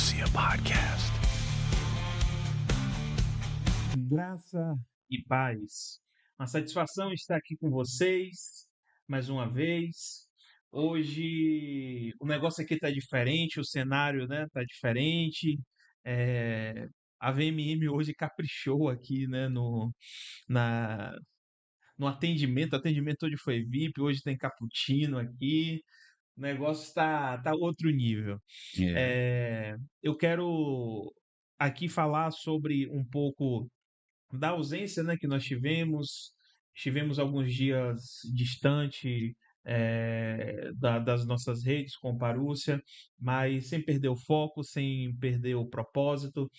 Parousia Podcast. Graça e paz. Uma satisfação estar aqui com vocês mais uma vez. Hoje o negócio aqui está diferente, o cenário, né, tá diferente. É, a VMM hoje caprichou aqui, né, na, no atendimento. O atendimento hoje foi VIP, hoje tem cappuccino aqui. O negócio está outro nível. É, Eu quero aqui falar sobre um pouco da ausência, né, que nós tivemos alguns dias distante das nossas redes com Parúcia, mas sem perder o foco, sem perder o propósito,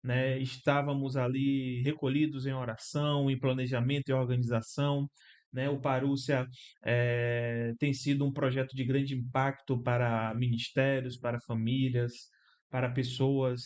né? Estávamos ali recolhidos em oração, em planejamento e organização, né? O Parúcia tem sido um projeto de grande impacto para ministérios, para famílias, para pessoas,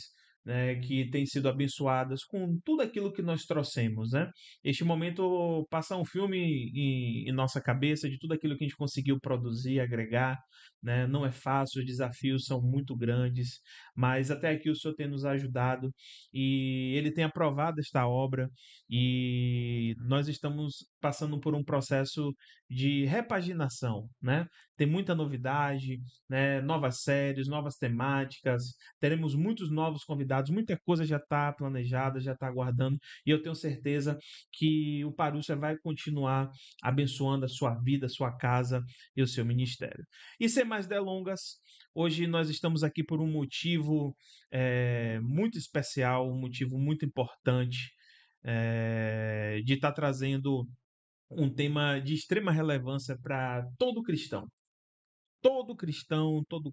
né, que têm sido abençoadas com tudo aquilo que nós trouxemos, né? Este momento passa um filme em nossa cabeça de tudo aquilo que a gente conseguiu produzir, agregar, né? Não é fácil, os desafios são muito grandes, mas até aqui o Senhor tem nos ajudado e Ele tem aprovado esta obra e nós estamos passando por um processo de repaginação, né? Tem muita novidade, né? Novas séries, novas temáticas, teremos muitos novos convidados, muita coisa já está planejada, já está aguardando, e eu tenho certeza que o Parúcia vai continuar abençoando a sua vida, a sua casa e o seu ministério. E sem mais delongas, hoje nós estamos aqui por um motivo muito especial, um motivo muito importante de estar trazendo um tema de extrema relevância para todo cristão, todo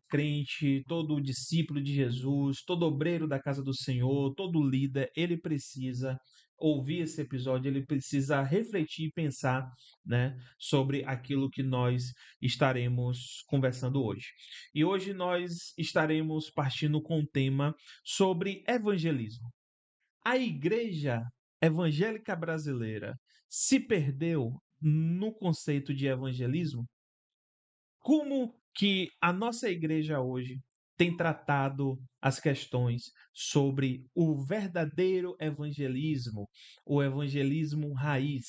crente, todo discípulo de Jesus, todo obreiro da casa do Senhor, todo líder, ele precisa ouvir esse episódio, ele precisa refletir e pensar, né, sobre aquilo que nós estaremos conversando hoje. E hoje nós estaremos partindo com o tema sobre evangelismo. A igreja evangélica brasileira se perdeu no conceito de evangelismo? Como que a nossa igreja hoje tem tratado as questões sobre o verdadeiro evangelismo, o evangelismo raiz.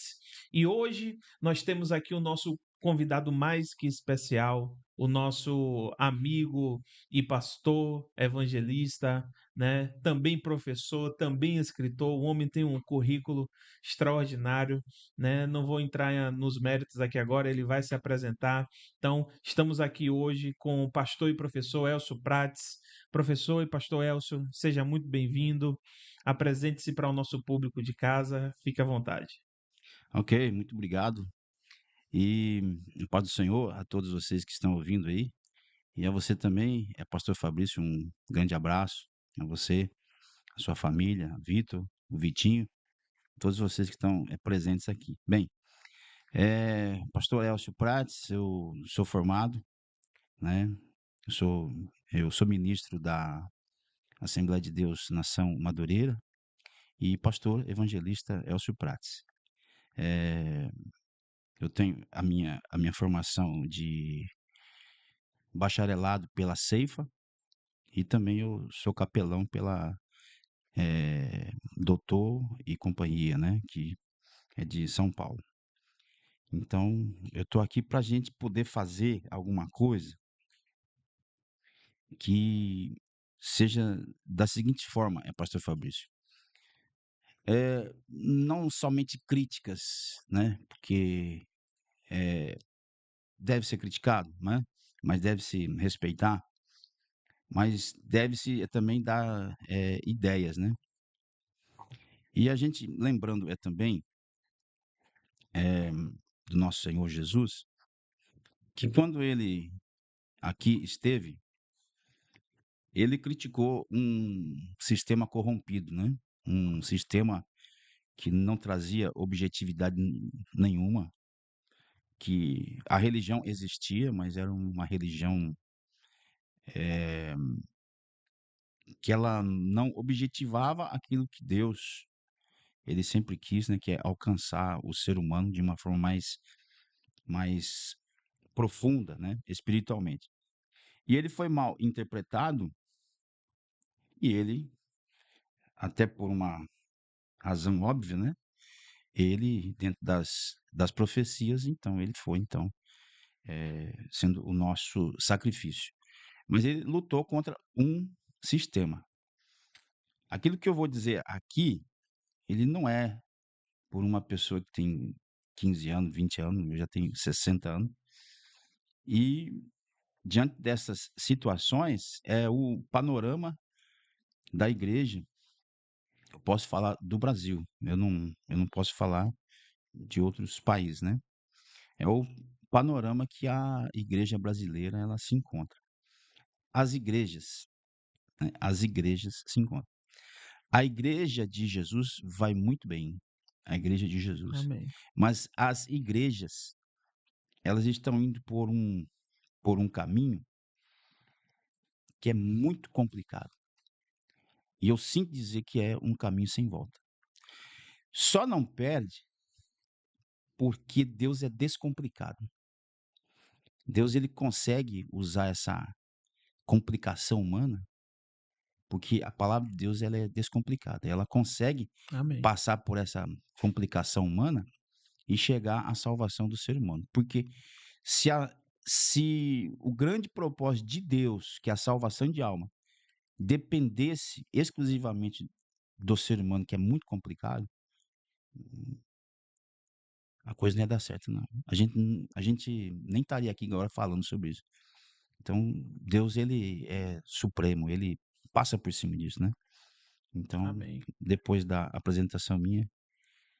E hoje nós temos aqui o nosso convidado mais que especial, o nosso amigo e pastor evangelista, né? Também professor, também escritor. O homem tem um currículo extraordinário, né? Não vou entrar nos méritos aqui agora, ele vai se apresentar. Então, estamos aqui hoje com o pastor e professor Elcio Prates. Professor e pastor Elcio, seja muito bem-vindo. Apresente-se para o nosso público de casa. Fique à vontade. ok, muito obrigado. E paz do Senhor a todos vocês que estão ouvindo aí. E a você também, Pastor Fabrício, um grande abraço. A você, a sua família, Vitor, o Vitinho, todos vocês que estão presentes aqui. Bem, Pastor Elcio Prates, eu sou formado, né? Eu sou, eu sou ministro da Assembleia de Deus Nação Madureira e pastor evangelista Elcio Prates. Eh, Eu tenho a minha formação de bacharelado pela Ceifa e também eu sou capelão pela Doutor e Companhia, né, que é de São Paulo. Então, eu estou aqui para a gente poder fazer alguma coisa que seja da seguinte forma, Pastor Fabrício. Não somente críticas, né, porque deve ser criticado, né, mas deve se respeitar. Mas deve-se também dar, ideias, né. E a gente lembrando, também, eh, do nosso Senhor Jesus, que quando ele aqui esteve, ele criticou um sistema corrompido, né, um sistema que não trazia objetividade nenhuma, que a religião existia, mas era uma religião, eh, que ela não objetivava aquilo que Deus ele sempre quis, né, que é alcançar o ser humano de uma forma mais profunda, né, espiritualmente. E ele foi mal interpretado E ele, até por uma razão óbvia, né? Ele, dentro das profecias, então, ele foi, então, sendo o nosso sacrifício. Mas ele lutou contra um sistema. Aquilo que eu vou dizer aqui, ele não é por uma pessoa que tem 15 anos, 20 anos, eu já tenho 60 anos. E diante dessas situações, é o panorama da igreja. Eu posso falar do Brasil, eu não posso falar de outros países, né? É o panorama que a igreja brasileira ela se encontra. As igrejas, né? As igrejas se encontram. A igreja de Jesus vai muito bem, a igreja de Jesus. Amém. Mas as igrejas, elas estão indo por um caminho que é muito complicado. E eu sinto dizer que é um caminho sem volta. Só não perde porque Deus é descomplicado. Deus ele consegue usar essa complicação humana, porque a palavra de Deus ela é descomplicada. Ela consegue Amém. passar por essa complicação humana e chegar à salvação do ser humano. Porque se, a, se o grande propósito de Deus, que é a salvação de alma, dependesse exclusivamente do ser humano, que é muito complicado, a coisa não ia dar certo, não. A gente nem estaria aqui agora falando sobre isso. Então, Deus, ele é supremo, ele passa por cima disso, né? Então, Amém. depois da apresentação minha,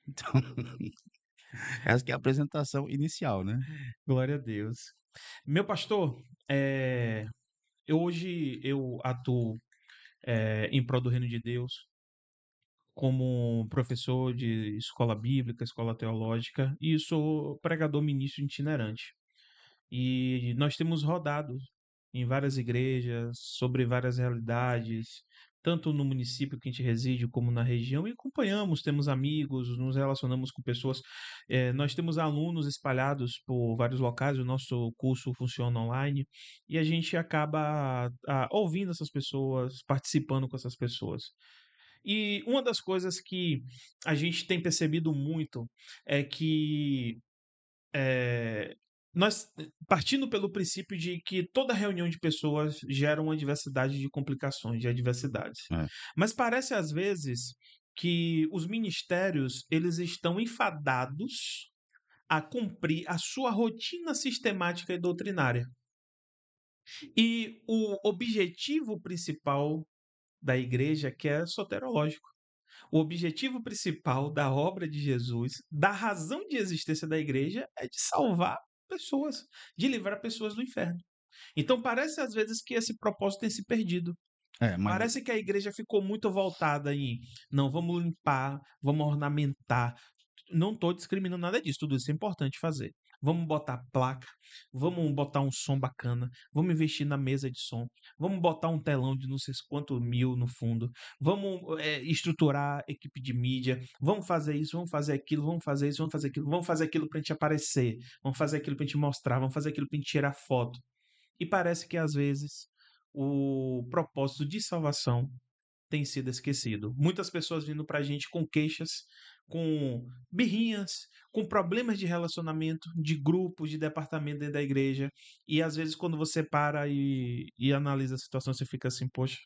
então, essa que é a apresentação inicial, né? Glória a Deus. Meu pastor, hoje eu atuo em prol do reino de Deus como professor de escola bíblica, escola teológica, e sou pregador ministro itinerante. E nós temos rodado em várias igrejas sobre várias realidades, tanto no município que a gente reside como na região, e acompanhamos, temos amigos, nos relacionamos com pessoas. Nós temos alunos espalhados por vários locais, o nosso curso funciona online, e a gente acaba ouvindo essas pessoas, participando com essas pessoas. E uma das coisas que a gente tem percebido muito é que eh, nós, partindo pelo princípio de que toda reunião de pessoas gera uma diversidade de complicações, de adversidades. É, Mas parece às vezes que os ministérios eles estão enfadados a cumprir a sua rotina sistemática e doutrinária. E o objetivo principal da igreja que é soterológico. O objetivo principal da obra de Jesus, da razão de existência da igreja, é de salvar pessoas, de livrar pessoas do inferno. Então parece às vezes que esse propósito tem se perdido. mas Parece que a igreja ficou muito voltada em não, vamos limpar, vamos ornamentar. Não estou discriminando nada disso, tudo isso é importante fazer. Vamos botar placa, vamos botar um som bacana, vamos investir na mesa de som, vamos botar um telão de não sei quanto mil no fundo, vamos estruturar equipe de mídia, vamos fazer isso, vamos fazer aquilo, vamos fazer isso, vamos fazer aquilo para a gente aparecer, vamos fazer aquilo para a gente mostrar, vamos fazer aquilo para a gente tirar foto. E parece que às vezes o propósito de salvação tem sido esquecido. Muitas pessoas vindo para a gente com queixas, com birrinhas, com problemas de relacionamento, de grupos, de departamento dentro da igreja. E às vezes, quando você para e analisa a situação, você fica assim: poxa,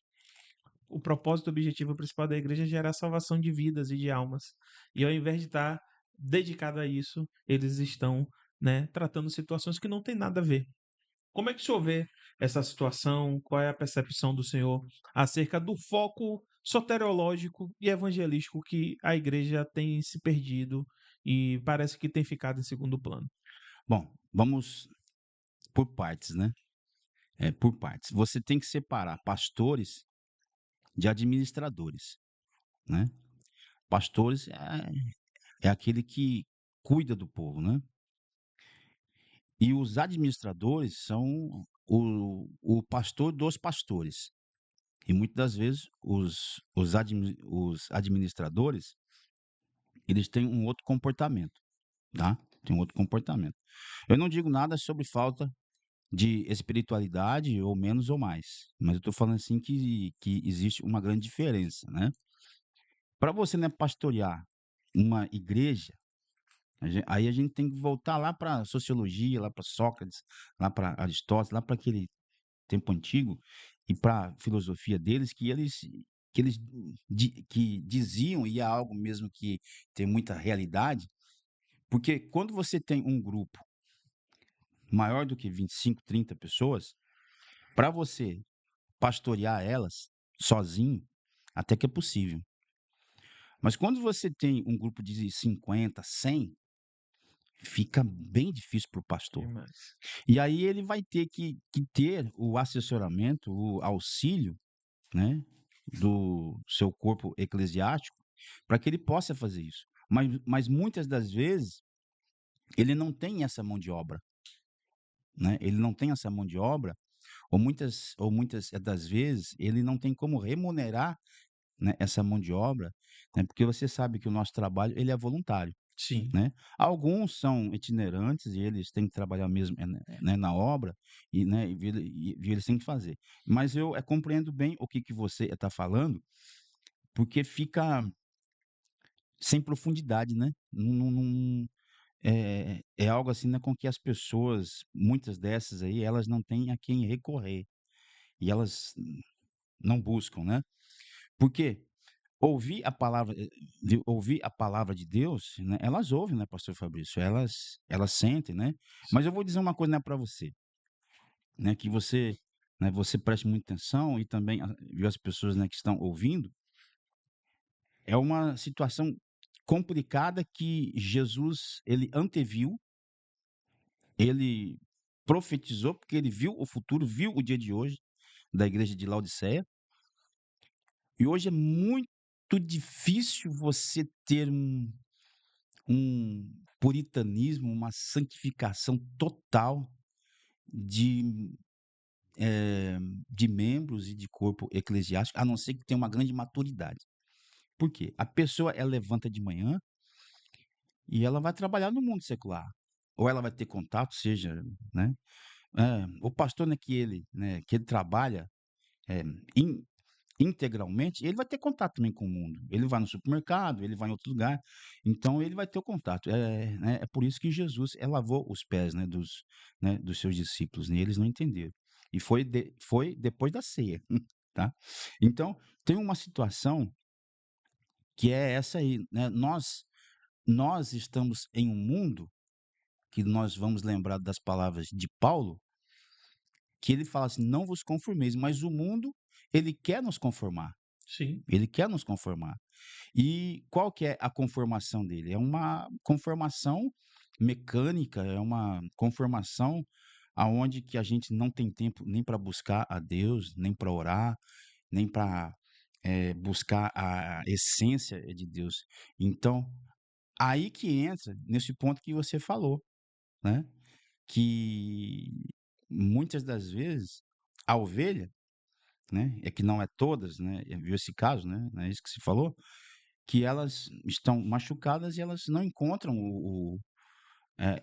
o propósito, o objetivo principal da igreja é gerar salvação de vidas e de almas. E ao invés de estar dedicado a isso, eles estão, né, tratando situações que não têm nada a ver. Como é que o senhor vê essa situação? Qual é a percepção do senhor acerca do foco soteriológico e evangelístico que a igreja tem se perdido e parece que tem ficado em segundo plano? bom, vamos por partes, né? Por partes. Você tem que separar pastores de administradores, né? Pastores é aquele que cuida do povo, né? E os administradores são o pastor dos pastores. E muitas das vezes os administradores, eles têm um outro comportamento, tá? Tem um outro comportamento. Eu não digo nada sobre falta de espiritualidade ou menos ou mais, mas eu estou falando assim que existe uma grande diferença, né. Para você, né, pastorear uma igreja, aí a gente tem que voltar lá para sociologia, lá para Sócrates, lá para Aristóteles, lá para aquele tempo antigo e para a filosofia deles, que diziam, e é algo mesmo que tem muita realidade, porque quando você tem um grupo maior do que 25, 30 pessoas, para você pastorear elas sozinho, até que é possível. Mas quando você tem um grupo de 50, 100, fica bem difícil para o pastor. Demais. E aí ele vai ter que ter o assessoramento, o auxílio, né, do seu corpo eclesiástico, para que ele possa fazer isso. Mas muitas das vezes ele não tem essa mão de obra, né? Ele não tem essa mão de obra, ou muitas das vezes ele não tem como remunerar, né, essa mão de obra, né? Porque você sabe que o nosso trabalho ele é voluntário, Sim, né? Alguns são itinerantes e eles têm que trabalhar mesmo, né, na obra e, né, e eles têm que fazer. Mas eu compreendo bem o que você está falando, porque fica sem profundidade, né? É algo assim, né, com que as pessoas, muitas dessas aí, elas não têm a quem recorrer e elas não buscam, né? Porque ouvir a palavra de Deus, né, elas ouvem, né, pastor Fabrício, elas sentem, né? Mas eu vou dizer uma coisa, né, para você, né, que você, né, você preste muita atenção e também viu as pessoas, né, que estão ouvindo, é uma situação complicada que Jesus ele anteviu, ele profetizou, porque ele viu o futuro, viu o dia de hoje da igreja de Laodiceia, e hoje é muito difícil você ter um puritanismo, uma santificação total de, eh, de membros e de corpo eclesiástico, a não ser que tenha uma grande maturidade. Por quê? A pessoa ela levanta de manhã e ela vai trabalhar no mundo secular, ou ela vai ter contato, seja, né, o pastor, né, que ele trabalha, eh, in integralmente, ele vai ter contato também com o mundo. Ele vai no supermercado, ele vai em outro lugar, então ele vai ter o contato. Né, é por isso que Jesus, lavou os pés, né, dos seus discípulos, né, e eles não entenderam. E foi depois da ceia, tá. Então, tem uma situação que é essa aí, né, nós estamos em um mundo que nós vamos lembrar das palavras de Paulo, que ele fala assim: "Não vos conformeis", mas o mundo, ele quer nos conformar, sim, ele quer nos conformar. E qual que é a conformação dele? É uma conformação mecânica, é uma conformação aonde que a gente não tem tempo nem para buscar a Deus, nem para orar, nem para buscar a essência de Deus. Então, aí que entra nesse ponto que você falou, né? Que muitas das vezes a ovelha, né? É que não é todas, né? Viu esse caso, né? Não é isso que se falou? Que elas estão machucadas e elas não encontram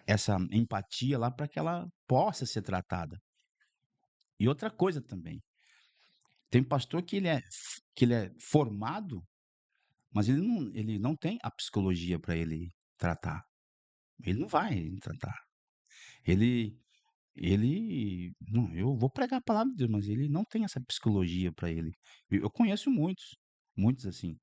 essa empatia lá para que ela possa ser tratada. E outra coisa também, tem pastor que ele é formado, mas ele não tem a psicologia para ele tratar. Ele não vai tratar. Ele não, eu vou pregar a palavra de Deus, mas ele não tem essa psicologia para ele. Eu conheço muitos, muitos assim.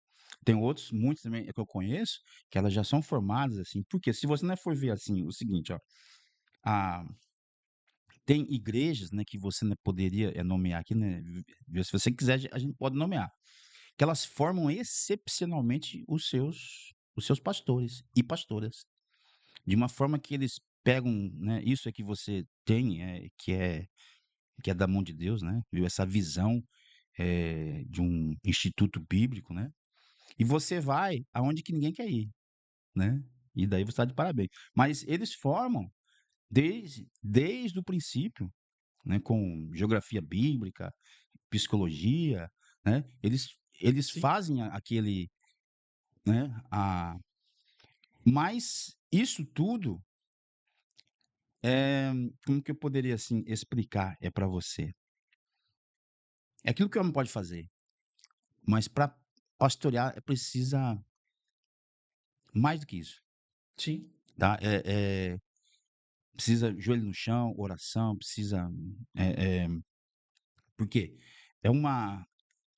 Tem outros, muitos também que eu conheço, que elas já são formadas assim. Porque se você não for ver assim, o seguinte, ó, a, tem igrejas, né, que você, né, poderia nomear aqui, né? Se você quiser, a gente pode nomear, que elas formam excepcionalmente os seus pastores e pastoras, de uma forma que eles pegam, né, isso é que você tem, que é da mão de Deus, né? Viu essa visão de um instituto bíblico, né? E você vai aonde que ninguém quer ir, né? E daí você está de parabéns. Mas eles formam desde o princípio, né? Com geografia bíblica, psicologia, né? Eles sim, fazem aquele, né? Mas isso tudo Eh, como que eu poderia, assim, explicar, para você? É aquilo que o homem pode fazer, mas para pastorear precisa mais do que isso, Sim. tá? Precisa joelho no chão, oração, precisa, por quê? É uma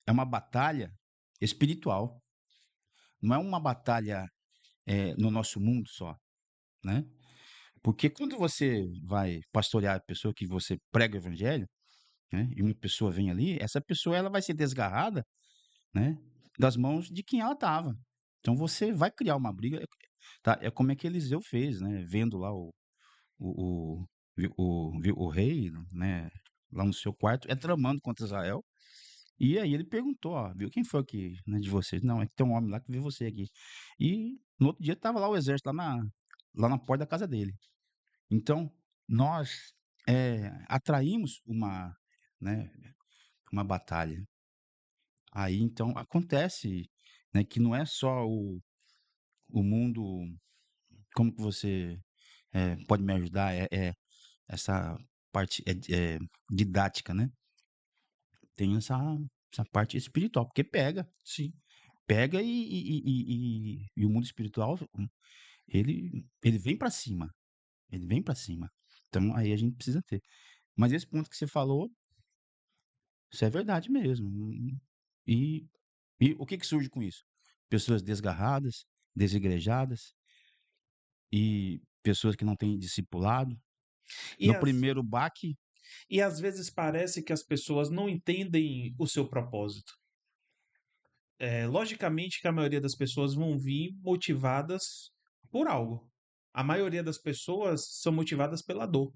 é uma batalha espiritual, não é uma batalha, no nosso mundo só, né. Porque quando você vai pastorear a pessoa que você prega o evangelho, né, e uma pessoa vem ali, essa pessoa ela vai ser desgarrada, né, das mãos de quem ela estava. Então você vai criar uma briga, tá, é como é que Eliseu fez, né, vendo lá o viu o rei, né, lá no seu quarto, tramando contra Israel, e aí ele perguntou: "Ó, viu, quem foi que, né, de vocês?" "Não, é que tem um homem lá que viu você aqui." E no outro dia estava lá o exército lá na porta da casa dele. Então, nós, atraímos né, uma batalha. Aí, então, acontece, né, que não é só o mundo, como que você, pode me ajudar? Essa parte, didática, né. Tem essa parte espiritual, porque pega, Sim. pega e o mundo espiritual, ele vem para cima, ele vem para cima. Então, aí a gente precisa ter. Mas esse ponto que você falou, isso é verdade mesmo. E e o que que surge com isso? Pessoas desgarradas, desigrejadas e pessoas que não têm discipulado. E No às primeiro baque, e às vezes parece que as pessoas não entendem o seu propósito. Logicamente que a maioria das pessoas vão vir motivadas por algo. A maioria das pessoas são motivadas pela dor.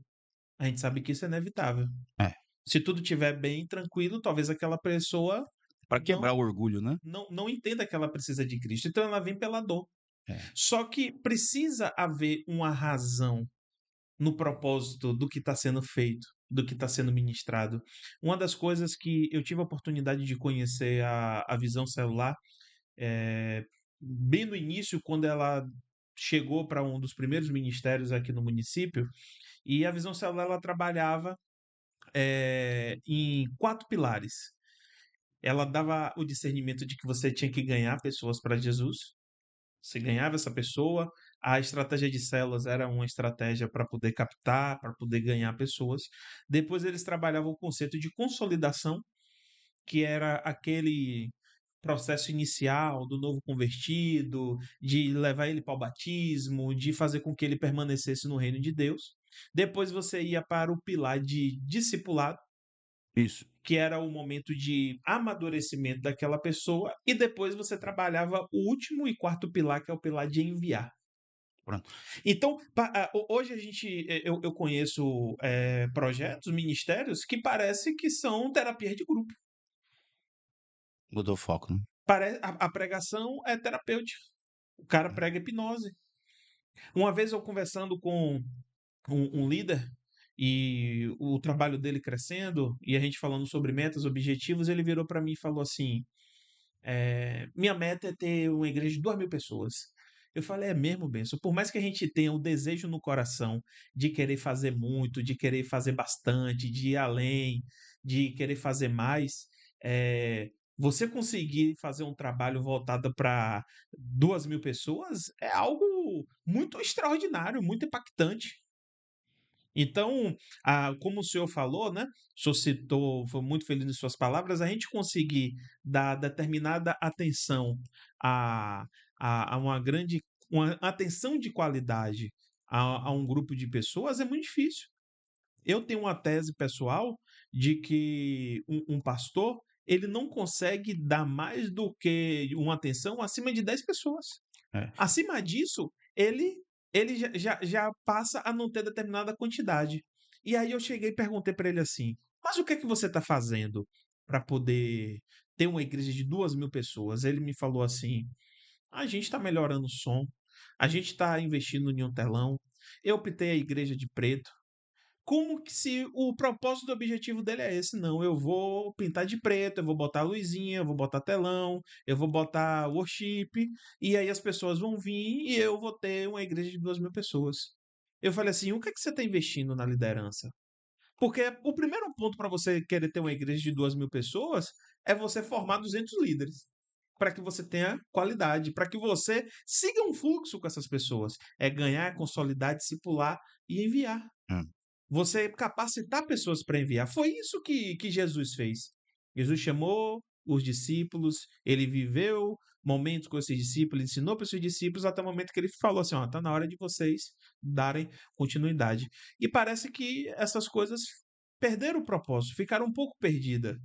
A gente sabe que isso é inevitável. é, Se tudo estiver bem, tranquilo, talvez aquela pessoa para não quebrar o orgulho, né. não entenda que ela precisa de Cristo, então ela vem pela dor. É, Só que precisa haver uma razão no propósito do que está sendo feito, do que está sendo ministrado. Uma das coisas que eu tive a oportunidade de conhecer a Visão Celular, bem no início, quando ela chegou para um dos primeiros ministérios aqui no município, e a Visão Celular ela trabalhava em 4 pilares. Ela dava o discernimento de que você tinha que ganhar pessoas para Jesus. Você ganhava essa pessoa, a estratégia de células era uma estratégia para poder captar, para poder ganhar pessoas. Depois eles trabalhavam o conceito de consolidação, que era aquele processo inicial do novo convertido, de levar ele para o batismo, de fazer com que ele permanecesse no reino de Deus. Depois você ia para o pilar de discipulado, isso, que era o momento de amadurecimento daquela pessoa, e depois você trabalhava o último e quarto pilar, que é o pilar de enviar. pronto, Então, hoje a gente, eu conheço projetos, ministérios que parece que são terapias de grupo. mudou o foco, né. A pregação é terapêutica. O cara prega hipnose. Uma vez eu conversando com um líder e o trabalho dele crescendo, e a gente falando sobre metas, objetivos, ele virou para mim e falou assim: minha meta é ter uma igreja de 2.000 pessoas. Eu falei, é mesmo, Benção? Por mais que a gente tenha o desejo no coração de querer fazer muito, de querer fazer bastante, de ir além, de querer fazer mais, você conseguir fazer um trabalho voltado para 2.000 pessoas é algo muito extraordinário, muito impactante. Então, como o senhor falou, né? O senhor citou, foi muito feliz em suas palavras, a gente conseguir dar determinada atenção a, a uma atenção de qualidade a um grupo de pessoas é muito difícil. Eu tenho uma tese pessoal de que um pastor ele não consegue dar mais do que uma atenção acima de 10 pessoas. É. Acima disso, ele já passa a não ter determinada quantidade. E aí eu cheguei e perguntei para ele assim: "Mas o que é que você está fazendo para poder ter uma igreja de 2.000 pessoas?" Ele me falou assim: "A gente está melhorando o som, a gente está investindo em um telão, eu pintei a igreja de preto." Como que se o propósito do objetivo dele é esse? Não, eu vou pintar de preto, eu vou botar luzinha, eu vou botar telão, eu vou botar worship, e aí as pessoas vão vir e eu vou ter uma igreja de 2.000 pessoas. Eu falei assim: o que é que você está investindo na liderança? Porque o primeiro ponto para você querer ter uma igreja de 2.000 pessoas é você formar 200 líderes. Para que você tenha qualidade, para que você siga um fluxo com essas pessoas. É ganhar, consolidar, discipular e enviar. Hum. Você capacitar pessoas para enviar. Foi isso que Jesus fez. Jesus chamou os discípulos, ele viveu momentos com esses discípulos, ensinou para esses discípulos até o momento que ele falou assim: ó, tá na hora de vocês darem continuidade. E parece que essas coisas perderam o propósito, ficaram um pouco perdidas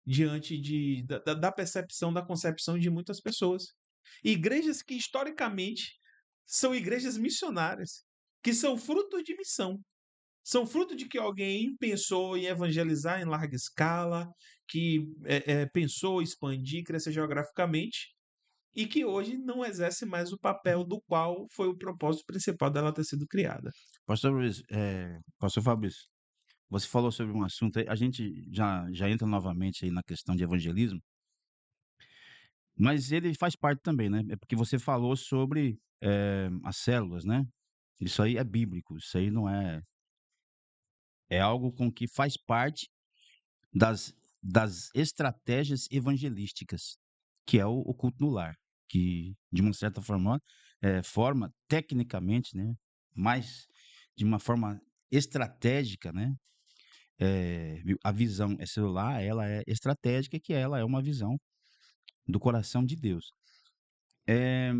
diante da percepção, da concepção de muitas pessoas. Igrejas que historicamente são igrejas missionárias, que são frutos de missão, são fruto de que alguém pensou em evangelizar em larga escala, que pensou em expandir, crescer geograficamente, e que hoje não exerce mais o papel do qual foi o propósito principal dela ter sido criada. Pastor Fabrício, você falou sobre um assunto aí, a gente já entra novamente aí na questão de evangelismo, mas ele faz parte também, né? É porque você falou sobre as células, né? Isso aí é bíblico, isso aí não é. É algo com que faz parte das estratégias evangelísticas, que é o culto no lar, que de uma certa forma, tecnicamente, né, mas de uma forma estratégica, né, a visão é celular, ela é estratégica, que ela é uma visão do coração de Deus. Eh,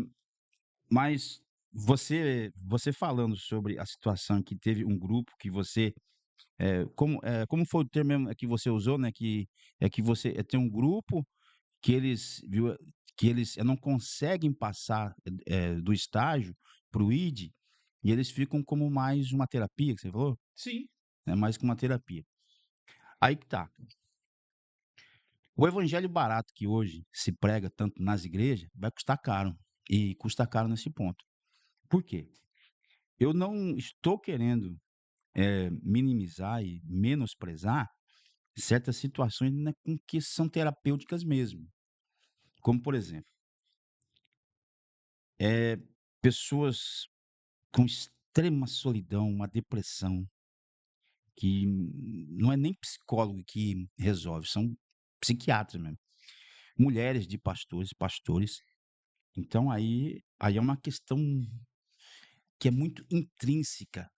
mas você falando sobre a situação que teve um grupo que você como foi o termo mesmo que você usou, né, que você tem um grupo que eles não conseguem passar, do estágio para o ID, e eles ficam como mais uma terapia que você falou? Sim, É mais que uma terapia. Aí que tá, o evangelho barato que hoje se prega tanto nas igrejas, vai custar caro, e custa caro nesse ponto. Por quê? Eu não estou querendo, minimizar e menosprezar certas situações, né, com que são terapêuticas mesmo, como por exemplo, pessoas com extrema solidão, uma depressão, que não é nem psicólogo que resolve, são psiquiatras mesmo. Mulheres de pastores. Então aí é uma questão que é muito intrínseca,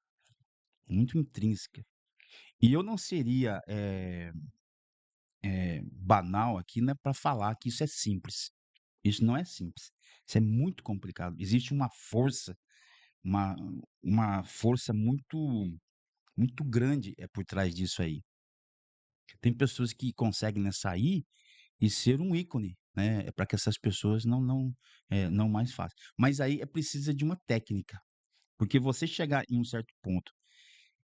muito intrínseca. E eu não seria, banal aqui, né, para falar que isso é simples. Isso não é simples, isso é muito complicado. Existe uma uma força muito grande, por trás disso aí. Tem pessoas que conseguem, né, sair e ser um ícone, né, para que essas pessoas não mais façam. Mas aí é precisa de uma técnica, porque você chegar em um certo ponto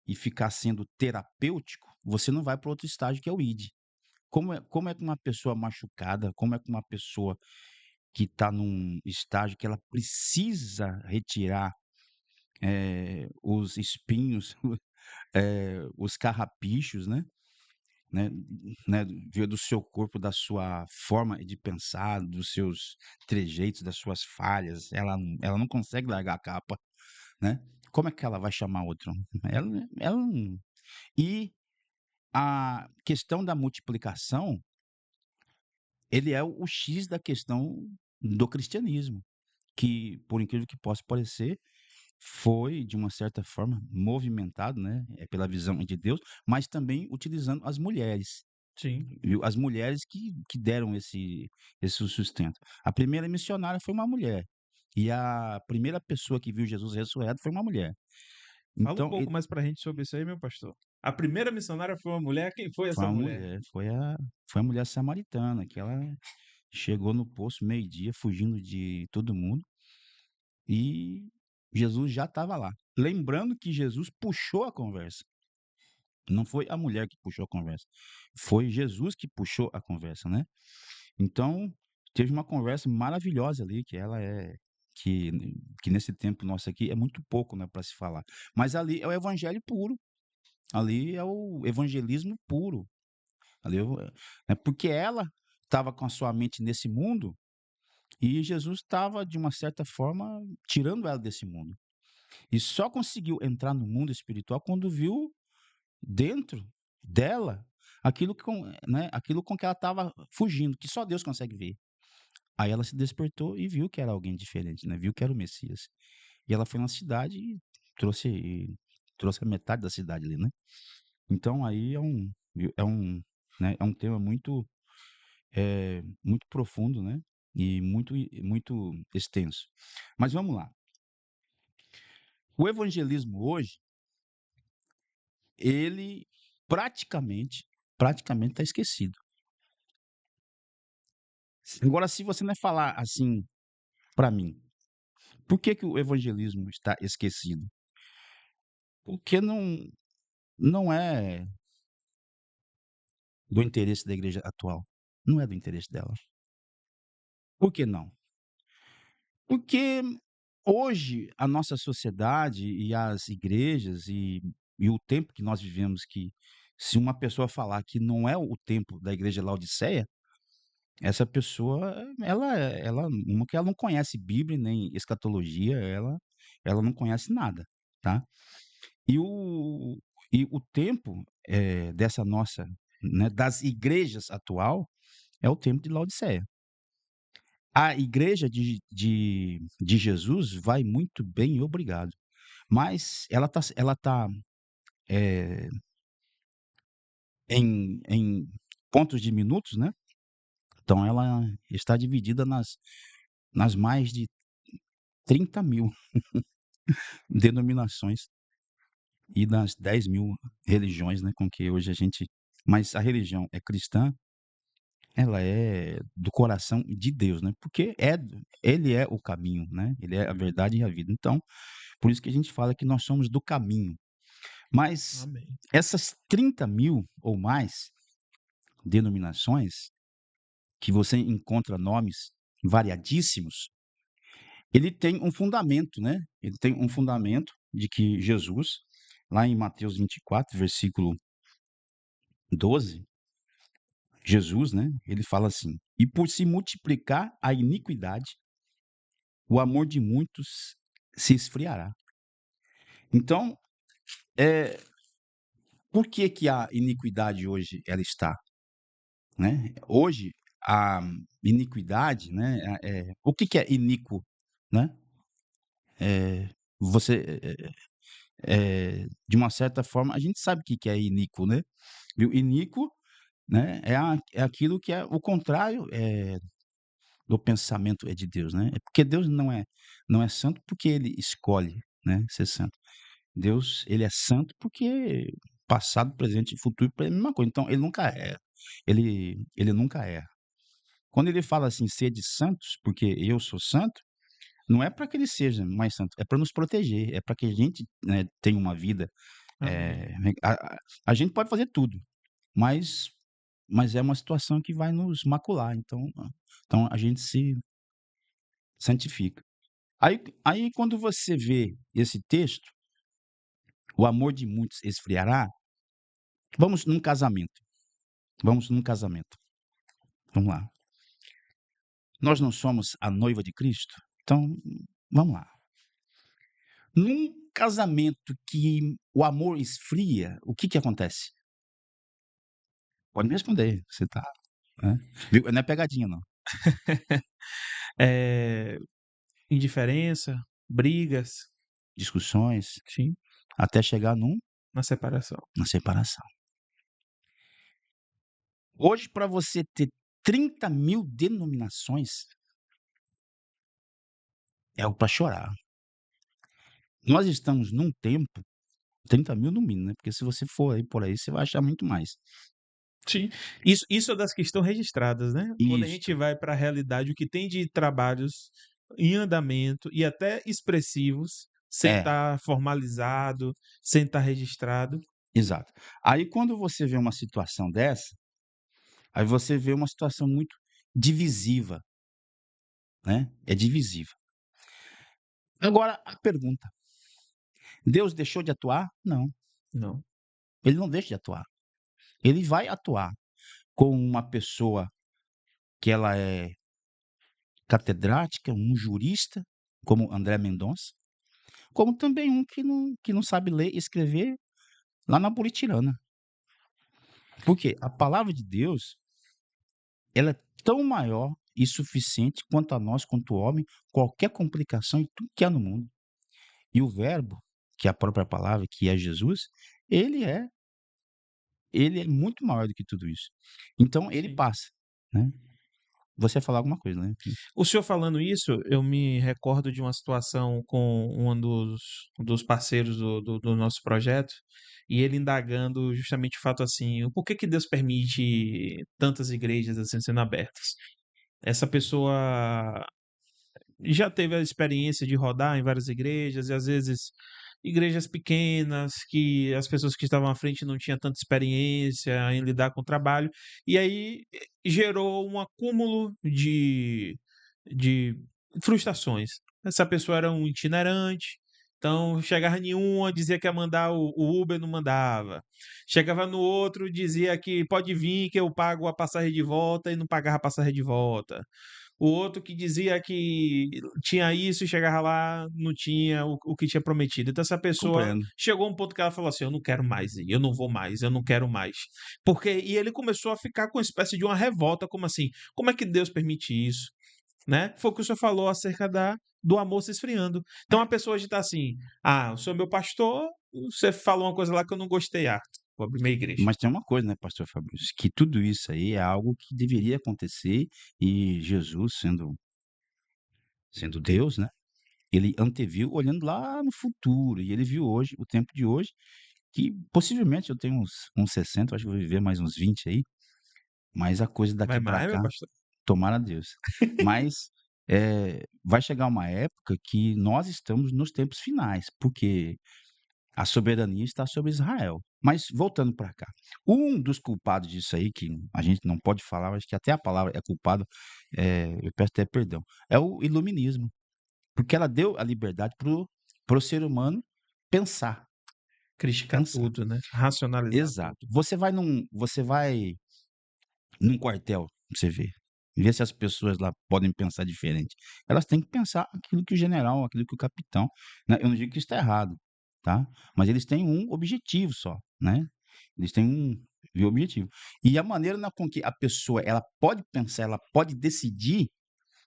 e ficar sendo terapêutico, você não vai para outro estágio que é o ID. Como é que uma pessoa machucada, como é que uma pessoa que está num estágio que ela precisa retirar, os espinhos, os carrapichos, né, né, veio do seu corpo, da sua forma de pensar, dos seus trejeitos, das suas falhas, ela não consegue largar a capa, né. Como é que ela vai chamar outro? Ela não. E a questão da multiplicação, ele é o X da questão do cristianismo, que, por incrível que possa parecer, foi, de uma certa forma, movimentado, né, pela visão de Deus, mas também utilizando as mulheres. sim. Viu, as mulheres que deram esse sustento. A primeira missionária foi uma mulher, e a primeira pessoa que viu Jesus ressurreto foi uma mulher. Fala um Então pouco mais pra gente sobre isso aí, meu pastor. A primeira missionária foi uma mulher, quem foi foi essa uma mulher? mulher, foi a mulher samaritana, que ela chegou no poço meio-dia, fugindo de todo mundo, e Jesus já estava lá. Lembrando que Jesus puxou a conversa, não foi a mulher que puxou a conversa, foi Jesus que puxou a conversa, né. Então, teve uma conversa maravilhosa ali, que que nesse tempo nosso aqui é muito pouco, né, para se falar. Mas ali é o evangelho puro, ali é o evangelismo puro, ali é porque ela estava com a sua mente nesse mundo, e Jesus estava, de uma certa forma, tirando ela desse mundo. E só conseguiu entrar no mundo espiritual quando viu dentro dela aquilo com que ela estava fugindo, que só Deus consegue ver. Aí ela se despertou e viu que era alguém diferente, né, viu que era o Messias. E ela foi na cidade e trouxe a metade da cidade ali, né. Então aí é um, né, é um tema muito, muito profundo, né, e muito extenso. Mas vamos lá. O evangelismo hoje, ele praticamente está esquecido. Agora se você não falar assim para mim, por que que o evangelismo está esquecido? Porque não é do interesse da igreja atual, não é do interesse dela. Por que não? Porque hoje a nossa sociedade e as igrejas e o tempo que nós vivemos, que se uma pessoa falar que não é o tempo da igreja Laodiceia, essa pessoa uma que ela não conhece Bíblia nem escatologia, ela não conhece nada, tá. E o tempo, dessa nossa, né, das igrejas atual, é o tempo de Laodiceia. A igreja de Jesus vai muito bem, obrigado. Mas ela tá, eh, em pontos diminutos, né, então ela está dividida nas mais de 30.000 denominações e nas 10.000 religiões, né, com que hoje a gente, mas a religião é cristã, ela é do coração de Deus, né, porque ele é o caminho, né, ele é a verdade e a vida. Então, por isso que a gente fala que nós somos do caminho. Mas Amém. essas 30.000 ou mais denominações, que você encontra nomes variadíssimos, ele tem um fundamento, né, ele tem um fundamento de que Jesus, lá em Mateus 24, versículo 12, Jesus, né, ele fala assim: "E por se multiplicar a iniquidade, o amor de muitos se esfriará". Então, eh, por que que a iniquidade hoje ela está, né? Hoje a iniquidade, né, o que que é iníquo, né? Você, de uma certa forma, a gente sabe o que que é iníquo, né? E o iníquo, né, é aquilo que é o contrário, do pensamento de Deus, né? É porque Deus não é santo porque ele escolhe, né, ser santo. Deus, ele é santo porque passado, presente e futuro para ele é a mesma coisa, então ele nunca erra, ele nunca erra. Quando ele fala assim: "Sede santos, porque eu sou santo", não é para que ele seja mais santo, é para nos proteger, é para que a gente, né, tenha uma vida, Amém. a gente pode fazer tudo, mas é uma situação que vai nos macular, então a gente se santifica. Aí quando você vê esse texto, "O amor de muitos esfriará", vamos num casamento, vamos num casamento, vamos lá. Nós não somos a noiva de Cristo? Então, vamos lá. Num casamento que o amor esfria, o que que acontece? Pode me responder, você tá, né, viu, não é pegadinha não. Eh, indiferença, brigas, Discussões, sim, até chegar na separação. na separação. Hoje para você ter 30.000 denominações, é algo pra chorar. Nós estamos num tempo, 30.000 no mínimo, né, porque se você for aí por aí, você vai achar muito mais. Sim, isso é das que estão registradas, né. Quando a gente Isto, vai para a realidade, o que tem de trabalhos em andamento e até expressivos, sem é, estar formalizado, sem estar registrado. exato. Aí quando você vê uma situação dessa, aí você vê uma situação muito divisiva, né, é divisiva. Agora a pergunta: Deus deixou de atuar? Não, Não. ele não deixa de atuar. Ele vai atuar com uma pessoa que ela é catedrática, um jurista, como André Mendonça, como também um que não sabe ler e escrever lá na Buritirana. Porque a palavra de Deus, ela é tão maior e suficiente quanto a nós, quanto o homem, qualquer complicação e tudo que há no mundo. E o verbo, que é a própria palavra, que é Jesus, ele é ele é muito maior do que tudo isso. Então ele Sim. passa, né. Você ia falar alguma coisa, né? O senhor falando isso, eu me recordo de uma situação com um dos parceiros do nosso projeto, e ele indagando justamente o fato assim, o porquê que Deus permite tantas igrejas assim sendo abertas. Essa pessoa já teve a experiência de rodar em várias igrejas, e às vezes igrejas pequenas, que as pessoas que estavam à frente não tinham tanta experiência em lidar com o trabalho, e aí gerou um acúmulo de frustrações. Essa pessoa era um itinerante, então chegava em uma, dizia que ia mandar o Uber, não mandava. Chegava no outro, dizia que pode vir, que eu pago a passagem de volta, e não pagava a passagem de volta. O outro que dizia que tinha isso e chegava lá, não tinha o que tinha prometido. Então essa pessoa Compreendo. chegou a um ponto que ela falou assim: "Eu não quero mais ir, eu não vou mais, eu não quero mais". E ele começou a ficar com uma espécie de uma revolta, como assim? Como é que Deus permite isso? Né? Foi o que o senhor falou acerca do amor se esfriando. Então a pessoa hoje está assim: "Ah, o senhor é meu pastor, você falou uma coisa lá que eu não gostei, vou abrir minha igreja". Mas tem uma coisa, né, pastor Fabrício, que tudo isso aí é algo que deveria acontecer e Jesus, sendo Deus, né, ele anteviu olhando lá no futuro e ele viu hoje, o tempo de hoje, que possivelmente eu tenho uns 60, acho que vou viver mais uns 20 aí, mas a coisa Vai daqui para mais, meu cá, pastor? tomara a Deus. Mas, vai chegar uma época que nós estamos nos tempos finais, porque a soberania está sobre Israel. Mas voltando para cá, um dos culpados disso aí, que a gente não pode falar, acho que até a palavra é culpado, eu peço até perdão, é o iluminismo, porque ela deu a liberdade para o ser humano pensar, Criticar pensar. tudo, né? Racionalizar Exato. tudo. Você vai num quartel, pra você ver se as pessoas lá podem pensar diferente. Elas têm que pensar aquilo que o general, aquilo que o capitão, né, eu não digo que isso está errado, tá, mas eles têm um objetivo só, né, eles têm um objetivo. E a maneira com que a pessoa, ela pode pensar, ela pode decidir,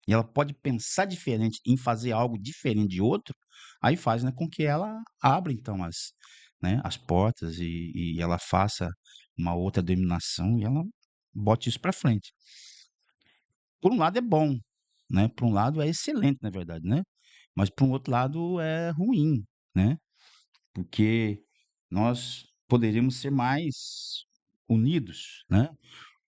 e ela pode pensar diferente em fazer algo diferente de outro, aí faz, né, com que ela abra então as portas e ela faça uma outra dominação e ela bote isso para frente. Por um lado é bom, né, por um lado é excelente na verdade, né, mas por um outro lado é ruim, né, porque nós poderíamos ser mais unidos, né,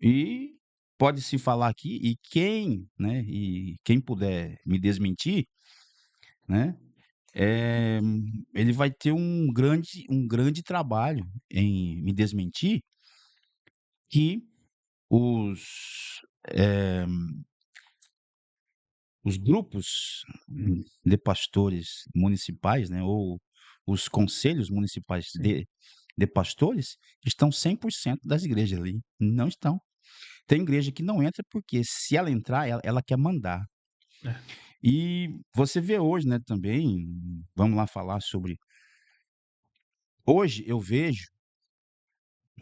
e pode-se falar aqui e quem puder me desmentir, né, eh, ele vai ter um grande trabalho em me desmentir que os, eh, os grupos de pastores municipais, né, ou os conselhos municipais Sim. de pastores estão 100% das igrejas ali, não estão. Tem igreja que não entra, porque se ela entrar, ela quer mandar. É. E você vê hoje, né, também, vamos lá falar sobre hoje eu vejo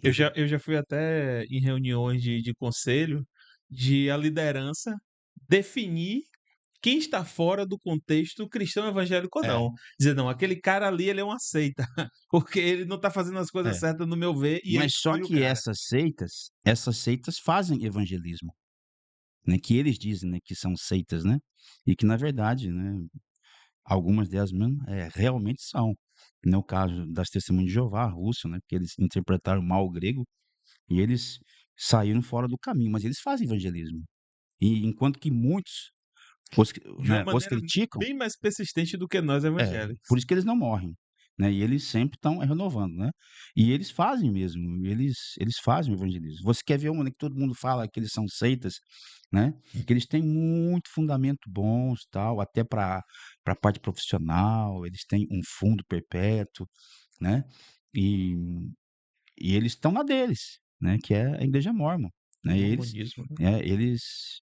Eu já fui até em reuniões de conselho de a liderança definir quem está fora do contexto cristão evangélico ou é, não. Dizer, não, aquele cara ali ele é uma seita, porque ele não está fazendo as coisas é, certas no meu ver, e aí mas só exclui o que cara. essas seitas fazem evangelismo, né, que eles dizem, né, que são seitas, né, e que na verdade, né, algumas delas mesmo, realmente são. No caso das Testemunhas de Jeová, a Rússia, né, porque eles interpretaram mal o grego e eles saíram fora do caminho, mas eles fazem evangelismo. E enquanto que muitos De uma os maneira criticam, bem mais persistente do que nós por evangélicos. isso que eles não morrem, né, e eles sempre estão renovando, né. E eles fazem mesmo, eles fazem o evangelismo. Você quer ver uma, né, que todo mundo fala que eles são seitas, né, que eles têm muito fundamento bons, tal, até para a parte profissional, eles têm um fundo perpétuo, né, e eles estão na deles, né, que é a igreja mórmon, né, Mormonismo,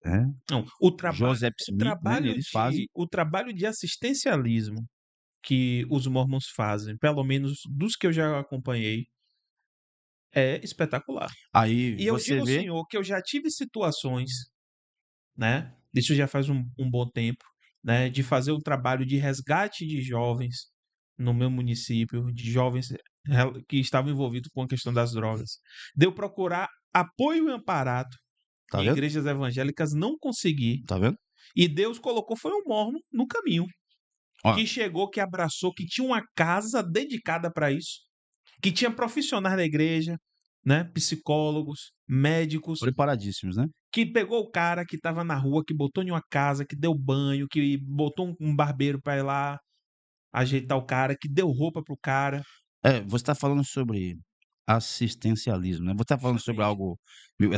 né? Não, Joseph o Smith, né, trabalho eles fazem de o trabalho de assistencialismo que os mormons fazem, pelo menos dos que eu já acompanhei, é espetacular. Aí E eu digo você ao vê, senhor que eu já tive situações, né? Isso já faz um bom tempo, né? De fazer um trabalho de resgate de jovens no meu município, de jovens que estavam envolvidos com a questão das drogas. De eu procurar apoio e amparado tá em vendo? igrejas evangélicas, não consegui. Tá vendo? E Deus colocou foi um mormon no caminho, Ó, que chegou, que abraçou, que tinha uma casa dedicada para isso, que tinha profissionais da igreja, né? Psicólogos, médicos, preparadíssimos, né? que pegou o cara que estava na rua, que botou em uma casa, que deu banho, que botou um barbeiro para ir lá ajeitar o cara, que deu roupa pro cara. Você está falando sobre assistencialismo, né? Você está falando sobre Justamente. algo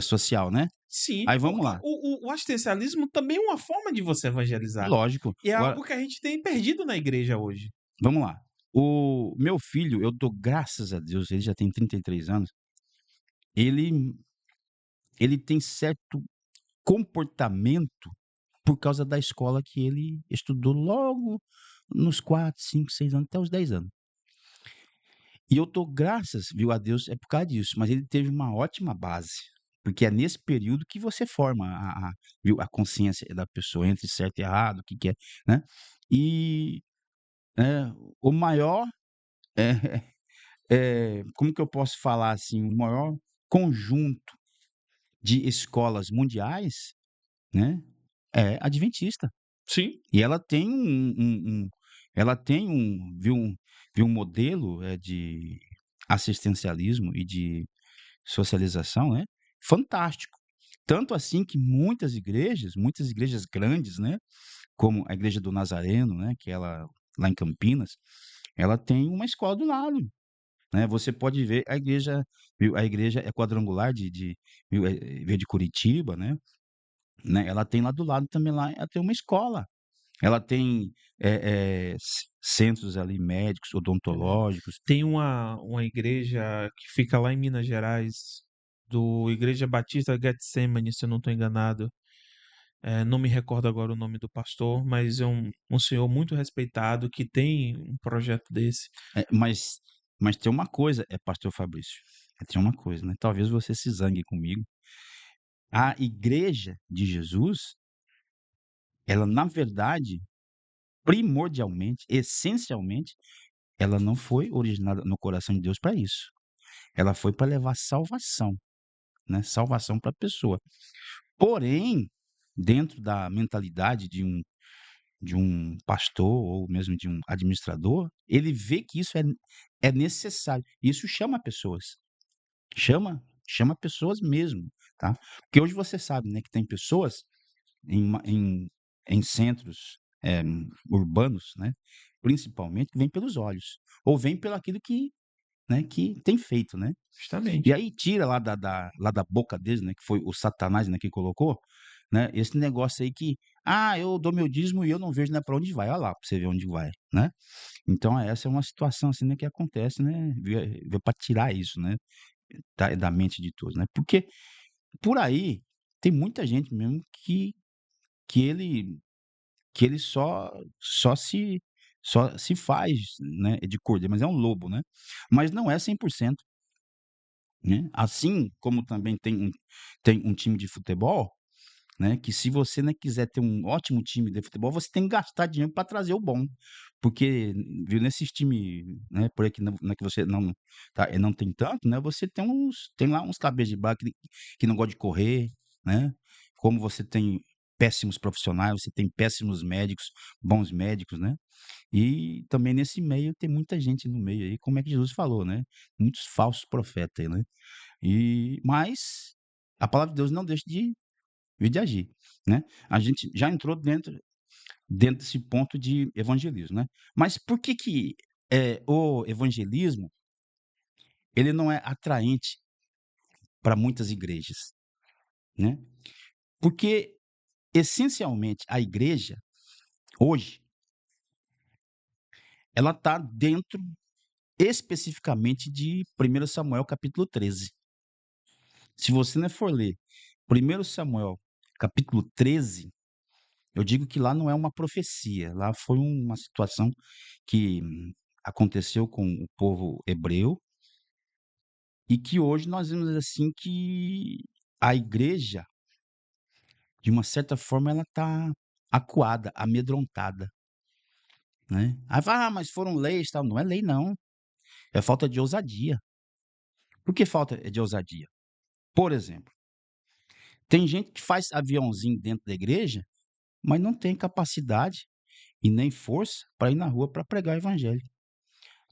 social, né? Sim, Aí vamos porque lá. o assistencialismo também é uma forma de você evangelizar. Lógico. E é Agora, algo que a gente tem perdido na igreja hoje. vamos lá. O meu filho, eu dou graças a Deus, ele já tem 33 anos, ele ele tem certo comportamento por causa da escola que ele estudou logo nos 4, 5, 6 anos, até os 10 anos. E eu dou graças, viu, a Deus, é por causa disso, mas ele teve uma ótima base, porque é nesse período que você forma viu, a consciência da pessoa entre certo e errado, o que que é, né. E, o maior, eh como que eu posso falar, assim, o maior conjunto de escolas mundiais, né, é adventista. Sim, E ela tem ela tem um modelo, de assistencialismo e de socialização, né, fantástico. Tanto assim que muitas igrejas grandes, né, como a igreja do Nazareno, né, que ela lá em Campinas, ela tem uma escola do lado, né. Você pode ver a igreja é quadrangular veio de Curitiba, né, ela tem lá do lado também lá, ela tem uma escola. Ela tem, centros ali médicos, é. odontológicos. Tem uma igreja que fica lá em Minas Gerais, do Igreja Batista Getsemane, se eu não estou enganado. Não me recordo agora o nome do pastor, mas é um senhor muito respeitado que tem um projeto desse. Mas tem uma coisa, pastor Fabrício, tem uma coisa, né, talvez você se zangue comigo. A igreja de Jesus, ela na verdade, primordialmente, essencialmente, ela não foi originada no coração de Deus para isso. Ela foi para levar salvação, né, salvação para a pessoa. Porém, dentro da mentalidade de um pastor ou mesmo de um administrador, ele vê que isso é necessário. Isso chama pessoas, chama pessoas mesmo, tá. Porque hoje você sabe, né, que tem pessoas em ma em centros, urbanos, né, principalmente, que vêm pelos olhos, ou vêm pelo aquilo que, né, que tem feito, né. E Justamente. aí tira lá da boca deles, né, que foi o Satanás, né, que colocou, né, esse negócio aí que: "Ah, eu dou meu dízimo e eu não vejo, né, pra onde vai". Olha lá, pra você ver onde vai, né. Então essa é uma situação, assim, né, que acontece, né, veio pra tirar isso, né, da mente de todos, né. Porque por aí tem muita gente mesmo que ele que ele só se faz, né, de cordeiro, mas é um lobo, né. Mas não é 100%. Né, assim como também tem um time de futebol, né, que se você, né, quiser ter um ótimo time de futebol, você tem que gastar dinheiro para trazer o bom, porque, viu, nesses time, né, por aí que não que você não não tem tanto, né, você tem lá uns cabeça de bagre que não gosta de correr, né, como você tem péssimos profissionais, você tem péssimos médicos, bons médicos, né, e também nesse meio tem muita gente no meio aí, como é que Jesus falou, né, muitos falsos profetas aí, né. Mas a palavra de Deus não deixa de agir, né. A gente já entrou dentro desse ponto de evangelismo, né. Mas por que que, o evangelismo, ele não é atraente para muitas igrejas, né. Porque, essencialmente, a igreja, hoje, ela está dentro especificamente de 1 Samuel capítulo 13. Se você, né, for ler 1 Samuel capítulo 13, Eu digo que lá não é uma profecia, lá foi uma situação que aconteceu com o povo hebreu e que hoje nós vemos assim que a igreja, de uma certa forma, ela está acuada, amedrontada, né? Aí fala: "Ah, mas foram leis, tal", não é lei não, é falta de ousadia. Por que falta de ousadia? Por exemplo, tem gente que faz aviãozinho dentro da igreja, mas não tem capacidade e nem força para ir na rua para pregar o evangelho.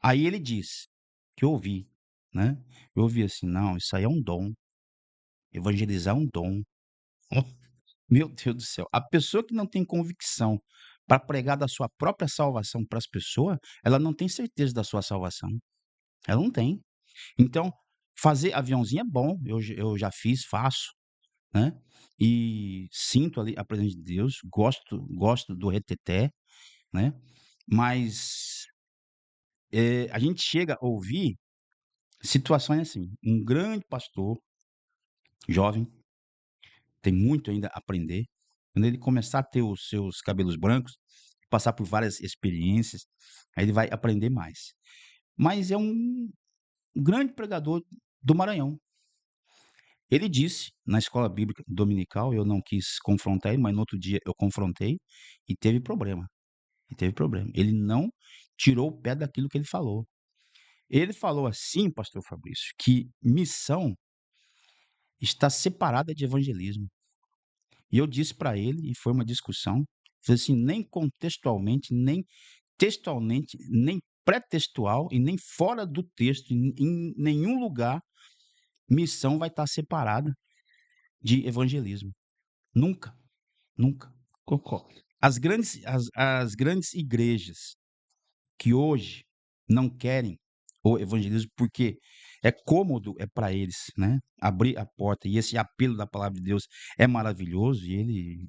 Aí ele diz, que eu ouvi, né, eu ouvi assim: "Não, isso aí é um dom, evangelizar é um dom". Meu Deus do céu, a pessoa que não tem convicção para pregar da sua própria salvação para as pessoas, ela não tem certeza da sua salvação, ela não tem. Então, fazer aviãozinho é bom, eu já fiz, faço, né, e sinto ali a presença de Deus, gosto do reteté, né, mas, a gente chega a ouvir situações assim, um grande pastor, jovem, tem muito ainda a aprender, quando ele começar a ter os seus cabelos brancos, passar por várias experiências, aí ele vai aprender mais. Mas é um grande pregador do Maranhão. Ele disse na escola bíblica dominical, eu não quis confrontar ele, mas no outro dia eu confrontei e teve problema, e teve problema. Ele não tirou o pé daquilo que ele falou. Ele falou assim, pastor Fabrício, que missão está separada de evangelismo. E eu disse para ele, e foi uma discussão, falei assim: nem contextualmente, nem textualmente, nem pré-textual e nem fora do texto, em nenhum lugar, missão vai estar separada de evangelismo. Nunca, nunca. Concordo. As grandes igrejas que hoje não querem o evangelismo, porque é cômodo, é para eles, né? Abrir a porta, e esse apelo da palavra de Deus é maravilhoso, e ele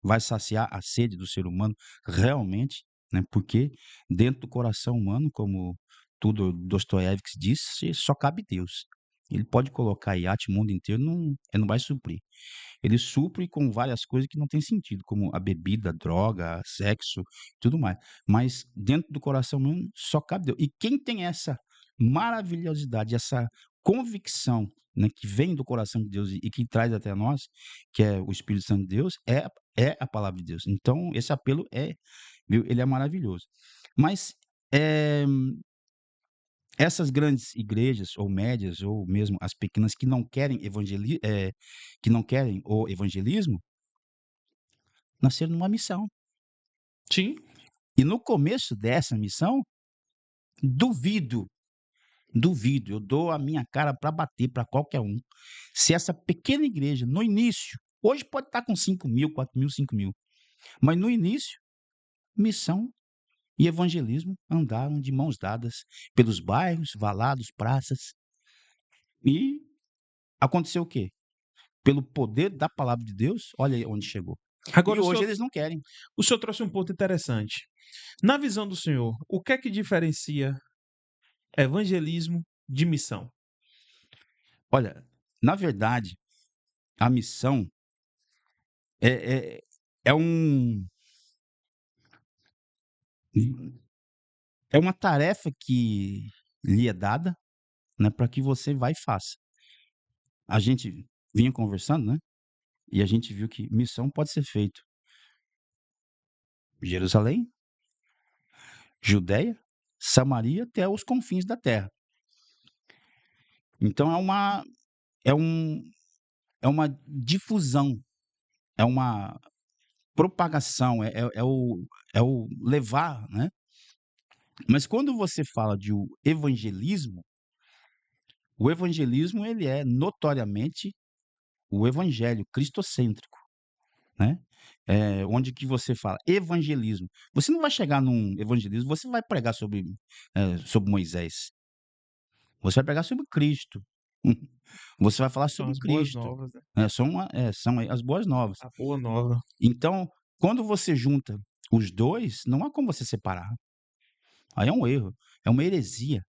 vai saciar a sede do ser humano realmente, né? Porque dentro do coração humano, como tudo Dostoiévski disse, só cabe Deus. Ele pode colocar iate o mundo inteiro, não, ele não vai suprir. Ele supre com várias coisas que não têm sentido, como a bebida, a droga, sexo, tudo mais. Mas dentro do coração humano só cabe Deus. E quem tem essa maravilhosidade, essa convicção, né, que vem do coração de Deus e que traz até nós, que é o Espírito Santo de Deus, é a palavra de Deus. Então, esse apelo viu, ele é maravilhoso. Mas eh, essas grandes igrejas, ou médias, ou mesmo as pequenas que não querem o evangelismo, nasceram numa missão. Sim, E no começo dessa missão, duvido, duvido, eu dou a minha cara para bater para qualquer um, se essa pequena igreja, no início, hoje pode estar com 5.000, 4.000, 5.000, mas no início, missão e evangelismo andaram de mãos dadas pelos bairros, valados, praças. E aconteceu o quê? Pelo poder da palavra de Deus, olha aí onde chegou. E agora hoje eles não querem. o senhor trouxe um ponto interessante. Na visão do senhor, o que é que diferencia evangelismo de missão? Olha, na verdade, a missão é, é, é um, é uma tarefa que lhe é dada, né, para que você vá e faça. A gente vinha conversando, né? E a gente viu que missão pode ser feito Jerusalém, Judéia, Samaria até os confins da terra. Então é um é uma difusão, é uma propagação, é o levar, né. Mas quando você fala de o evangelismo ele é notoriamente o evangelho cristocêntrico, né. Onde que você fala evangelismo, você não vai chegar num evangelismo, você vai pregar sobre Moisés, você vai pregar sobre Cristo, você vai falar São sobre as boas Cristo, novas, né? são aí as boas novas. A boa nova. Então, quando você junta os 2, não há como você separar. Aí é um erro, é uma heresia,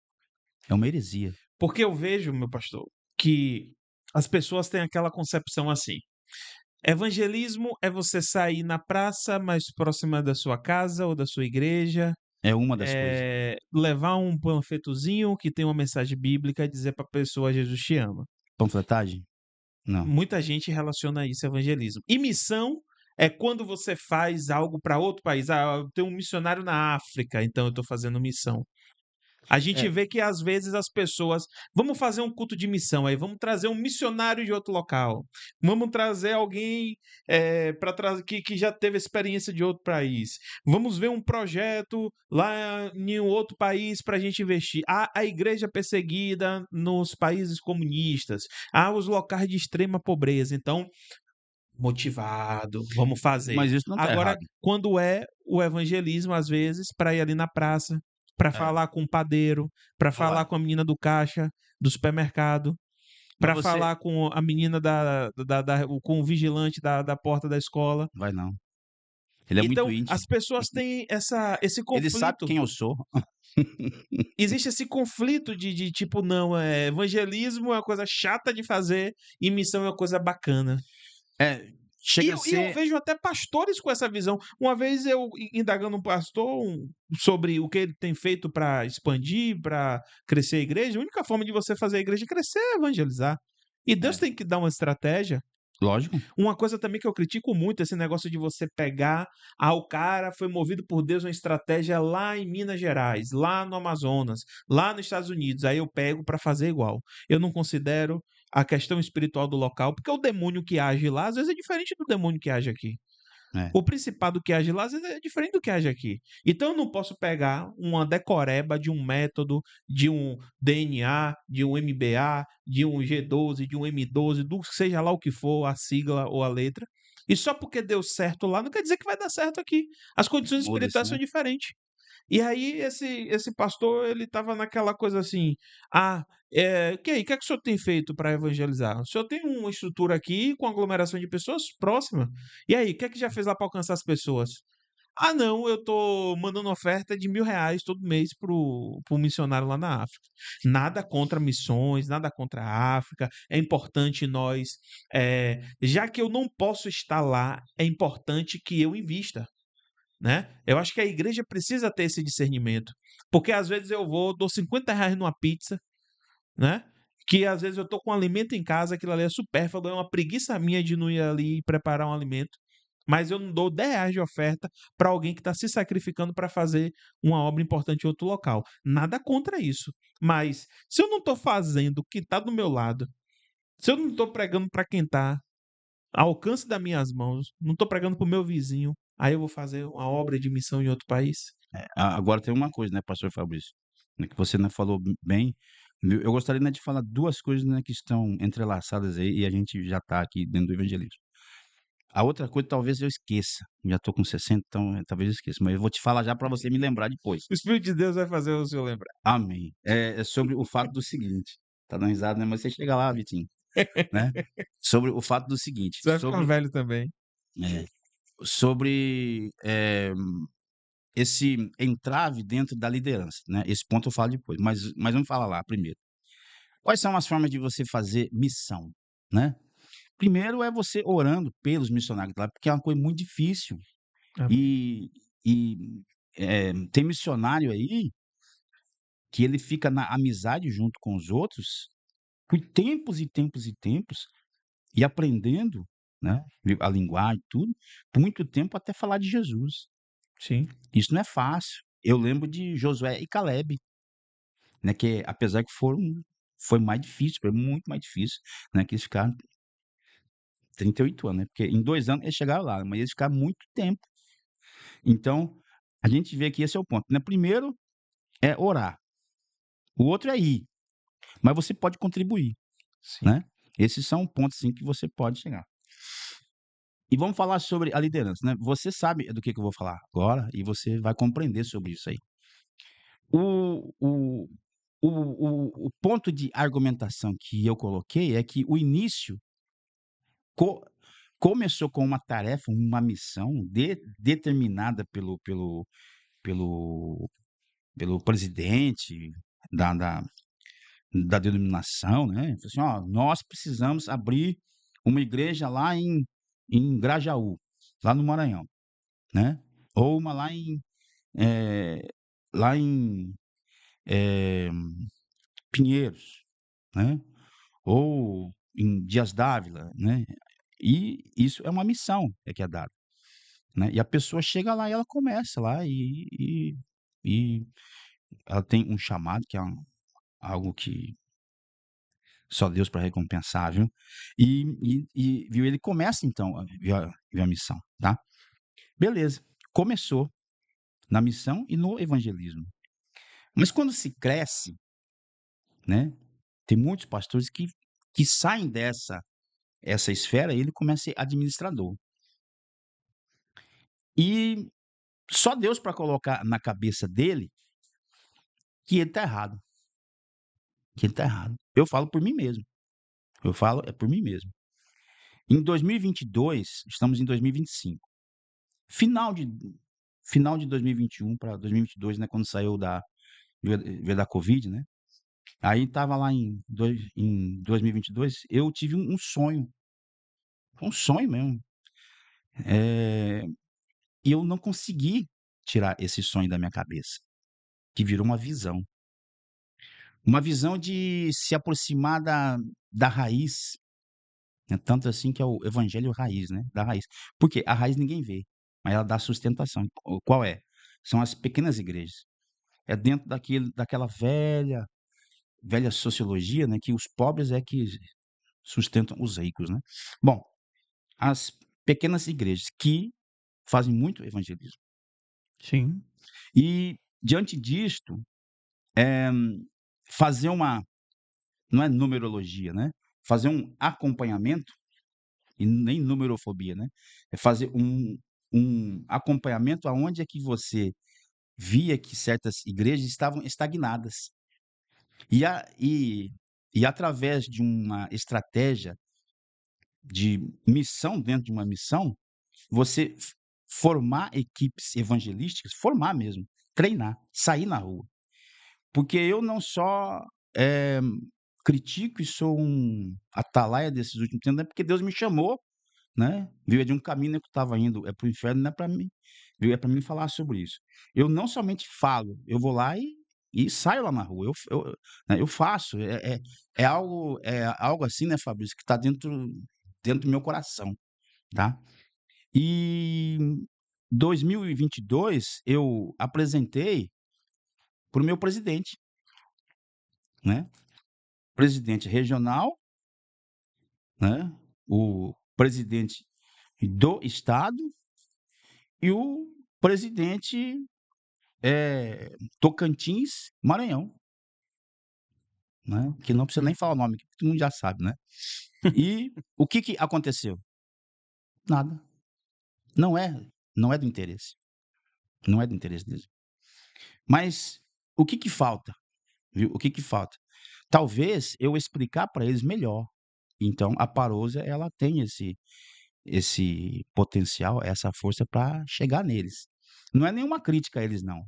é uma heresia. Porque eu vejo, meu pastor, que as pessoas têm aquela concepção assim. Evangelismo é você sair na praça mais próxima da sua casa ou da sua igreja, É uma das coisas. levar um panfletozinho que tem uma mensagem bíblica e dizer para a pessoa: Jesus te ama. Panfletagem? Não. Muita gente relaciona isso a evangelismo. E missão é quando você faz algo para outro país. Ah, eu tenho um missionário na África, então eu estou fazendo missão. A gente É, vê que às vezes as pessoas, vamos fazer um culto de missão aí, vamos trazer um missionário de outro local, vamos trazer alguém para trazer que já teve experiência de outro país, vamos ver um projeto lá em um outro país para a gente investir. A igreja perseguida nos países comunistas, os locais de extrema pobreza. Então, motivado, vamos fazer. mas isso não está Agora, errado. quando é o evangelismo, às vezes, para ir ali na praça, para É, falar com o padeiro, para não falar vai. com a menina do caixa, do supermercado, Mas para você falar com a menina com o vigilante da porta da escola. vai não. Ele é muito Então, as íntimo. pessoas têm esse Ele sabe conflito. quem eu sou. Existe esse conflito de tipo, não, evangelismo é uma coisa chata de fazer e missão é uma coisa bacana. É, E chega a eu ser vejo até pastores com essa visão. Uma vez eu indagando um pastor sobre o que ele tem feito para expandir, para crescer a igreja, a única forma de você fazer a igreja crescer é evangelizar. E Deus é, tem que dar uma estratégia. lógico. Uma coisa também que eu critico muito, esse negócio de você pegar, o cara foi movido por Deus uma estratégia lá em Minas Gerais, lá no Amazonas, lá nos Estados Unidos, aí eu pego para fazer igual. Eu não considero a questão espiritual do local, porque o demônio que age lá, às vezes é diferente do demônio que age aqui. É, O principado que age lá, às vezes é diferente do que age aqui. Então eu não posso pegar uma decoreba de um método, de um DNA, de um MBA, de um G12, de um M12, do seja lá o que for, a sigla ou a letra. E só porque deu certo lá, não quer dizer que vai dar certo aqui. As condições muda-se, espirituais né? são diferentes. E aí esse pastor, ele estava naquela coisa assim, que aí, o que é que o senhor tem feito para evangelizar? O senhor tem uma estrutura aqui com aglomeração de pessoas próxima. E aí, o que é que já fez lá para alcançar as pessoas? Ah, não, eu tô mandando oferta de R$ 1.000 todo mês pro missionário lá na África. Nada contra missões, nada contra a África. É importante nós, já que eu não posso estar lá, é importante que eu invista, né? Eu acho que a igreja precisa ter esse discernimento. Porque às vezes eu vou, dou R$ 50 numa pizza, né? Que às vezes eu tô com um alimento em casa, aquilo ali é supérfluo, é uma preguiça minha de não ir ali e preparar um alimento. Mas eu não dou R$ 10 de oferta para alguém que está se sacrificando para fazer uma obra importante em outro local. Nada contra isso. Mas se eu não estou fazendo o que está do meu lado, se eu não estou pregando para quem está ao alcance das minhas mãos, não estou pregando para o meu vizinho, aí eu vou fazer uma obra de missão em outro país? Agora tem uma coisa, né, pastor Fabrício, né, que você, né, falou bem. Eu gostaria, né, de falar duas coisas, né, que estão entrelaçadas aí e a gente já está aqui dentro do evangelismo. A outra coisa talvez eu esqueça. Já estou com 60, então talvez eu esqueça, mas eu vou te falar já para você me lembrar depois. O Espírito de Deus vai fazer o senhor lembrar. Amém. É sobre o fato do seguinte, tá dando risada, né, mas você chega lá, Vitinho, né? Sobre o fato do seguinte, Você vai ficar velho também. é, sobre esse entrave dentro da liderança, né? Esse ponto eu falo depois, mas vamos falar lá primeiro. Quais são as formas de você fazer missão, né? Primeiro é você orando pelos missionários lá, porque é uma coisa muito difícil. Amém. E, tem missionário aí que ele fica na amizade junto com os outros por tempos e tempos e tempos e aprendendo, né, a linguagem, tudo, por muito tempo até falar de Jesus. Sim. Isso não é fácil. Eu lembro de Josué e Caleb, né, que apesar que foi mais difícil, foi muito mais difícil, né, que eles ficaram 38 anos, né, porque em 2 anos eles chegaram lá, mas eles ficaram muito tempo. Então, a gente vê que esse é o ponto, né. Primeiro é orar, o outro é ir, mas você pode contribuir, Sim. né. Esses são pontos, assim, que você pode chegar. E vamos falar sobre a liderança, né. Você sabe do que eu vou falar agora e você vai compreender sobre isso aí. O o o ponto de argumentação que eu coloquei é que o início co começou com uma tarefa, uma missão determinada pelo pelo presidente da denominação, né, falou assim: "Ó, nós precisamos abrir uma igreja lá em em Grajaú, lá no Maranhão, né? Ou uma eh, lá em eh, Pinheiros, né? Ou em Dias Dávila, né? E isso é uma missão que é dada, né? E a pessoa chega lá e ela começa lá e ela tem um chamado que é algo que só Deus para recompensar, viu? Viu, ele começa então, viu a missão, tá? Beleza, começou na missão e no evangelismo. Mas quando se cresce, né? Tem muitos pastores que saem essa esfera e ele começa a ser administrador. E só Deus para colocar na cabeça dele que ele tá errado, que ele tá errado. Eu falo por mim mesmo. Eu falo é por mim mesmo. Em 2022, estamos em 2025. Final de final de 2021 para 2022, né, quando saiu veio da Covid, né? Aí estava lá em 2022, eu tive um sonho, um sonho mesmo. Eh, e eu não consegui tirar esse sonho da minha cabeça, que virou uma visão. Uma visão de se aproximar da raiz, né, tanto assim que é o evangelho raiz, né, da raiz. Porque a raiz ninguém vê, mas ela dá sustentação. Qual é? São as pequenas igrejas. É dentro daquela velha sociologia, né, que os pobres é que sustentam os ricos, né. Bom, as pequenas igrejas que fazem muito evangelismo. Sim. E diante disto, eh, fazer uma não é numerologia, né, fazer um acompanhamento, e nem numerofobia, né, é fazer um acompanhamento aonde é que você via que certas igrejas estavam estagnadas. E a e através de uma estratégia de missão dentro de uma missão, você formar equipes evangelísticas, formar mesmo, treinar, sair na rua. Porque eu não só, eh, critico e sou um atalaia desses últimos tempos, não é porque Deus me chamou, né, viu, é de um caminho, né, que eu estava indo, para o inferno, não é para mim, viu, é para mim falar sobre isso. Eu não somente falo, eu vou lá e saio lá na rua, né, eu faço, é algo assim, né, Fabrício, que está dentro do meu coração, tá. E 2022 eu apresentei para o meu presidente, né, presidente regional, né, o presidente do estado e o presidente, Tocantins, Maranhão, né, que não precisa nem falar o nome, que todo mundo já sabe, né. E o que aconteceu? Nada. Não é não é do interesse, não é do interesse deles. Mas o que falta, viu, o que falta? Talvez eu explicar para eles melhor. Então a Parousia ela tem esse potencial, essa força para chegar neles. Não é nenhuma crítica a eles não,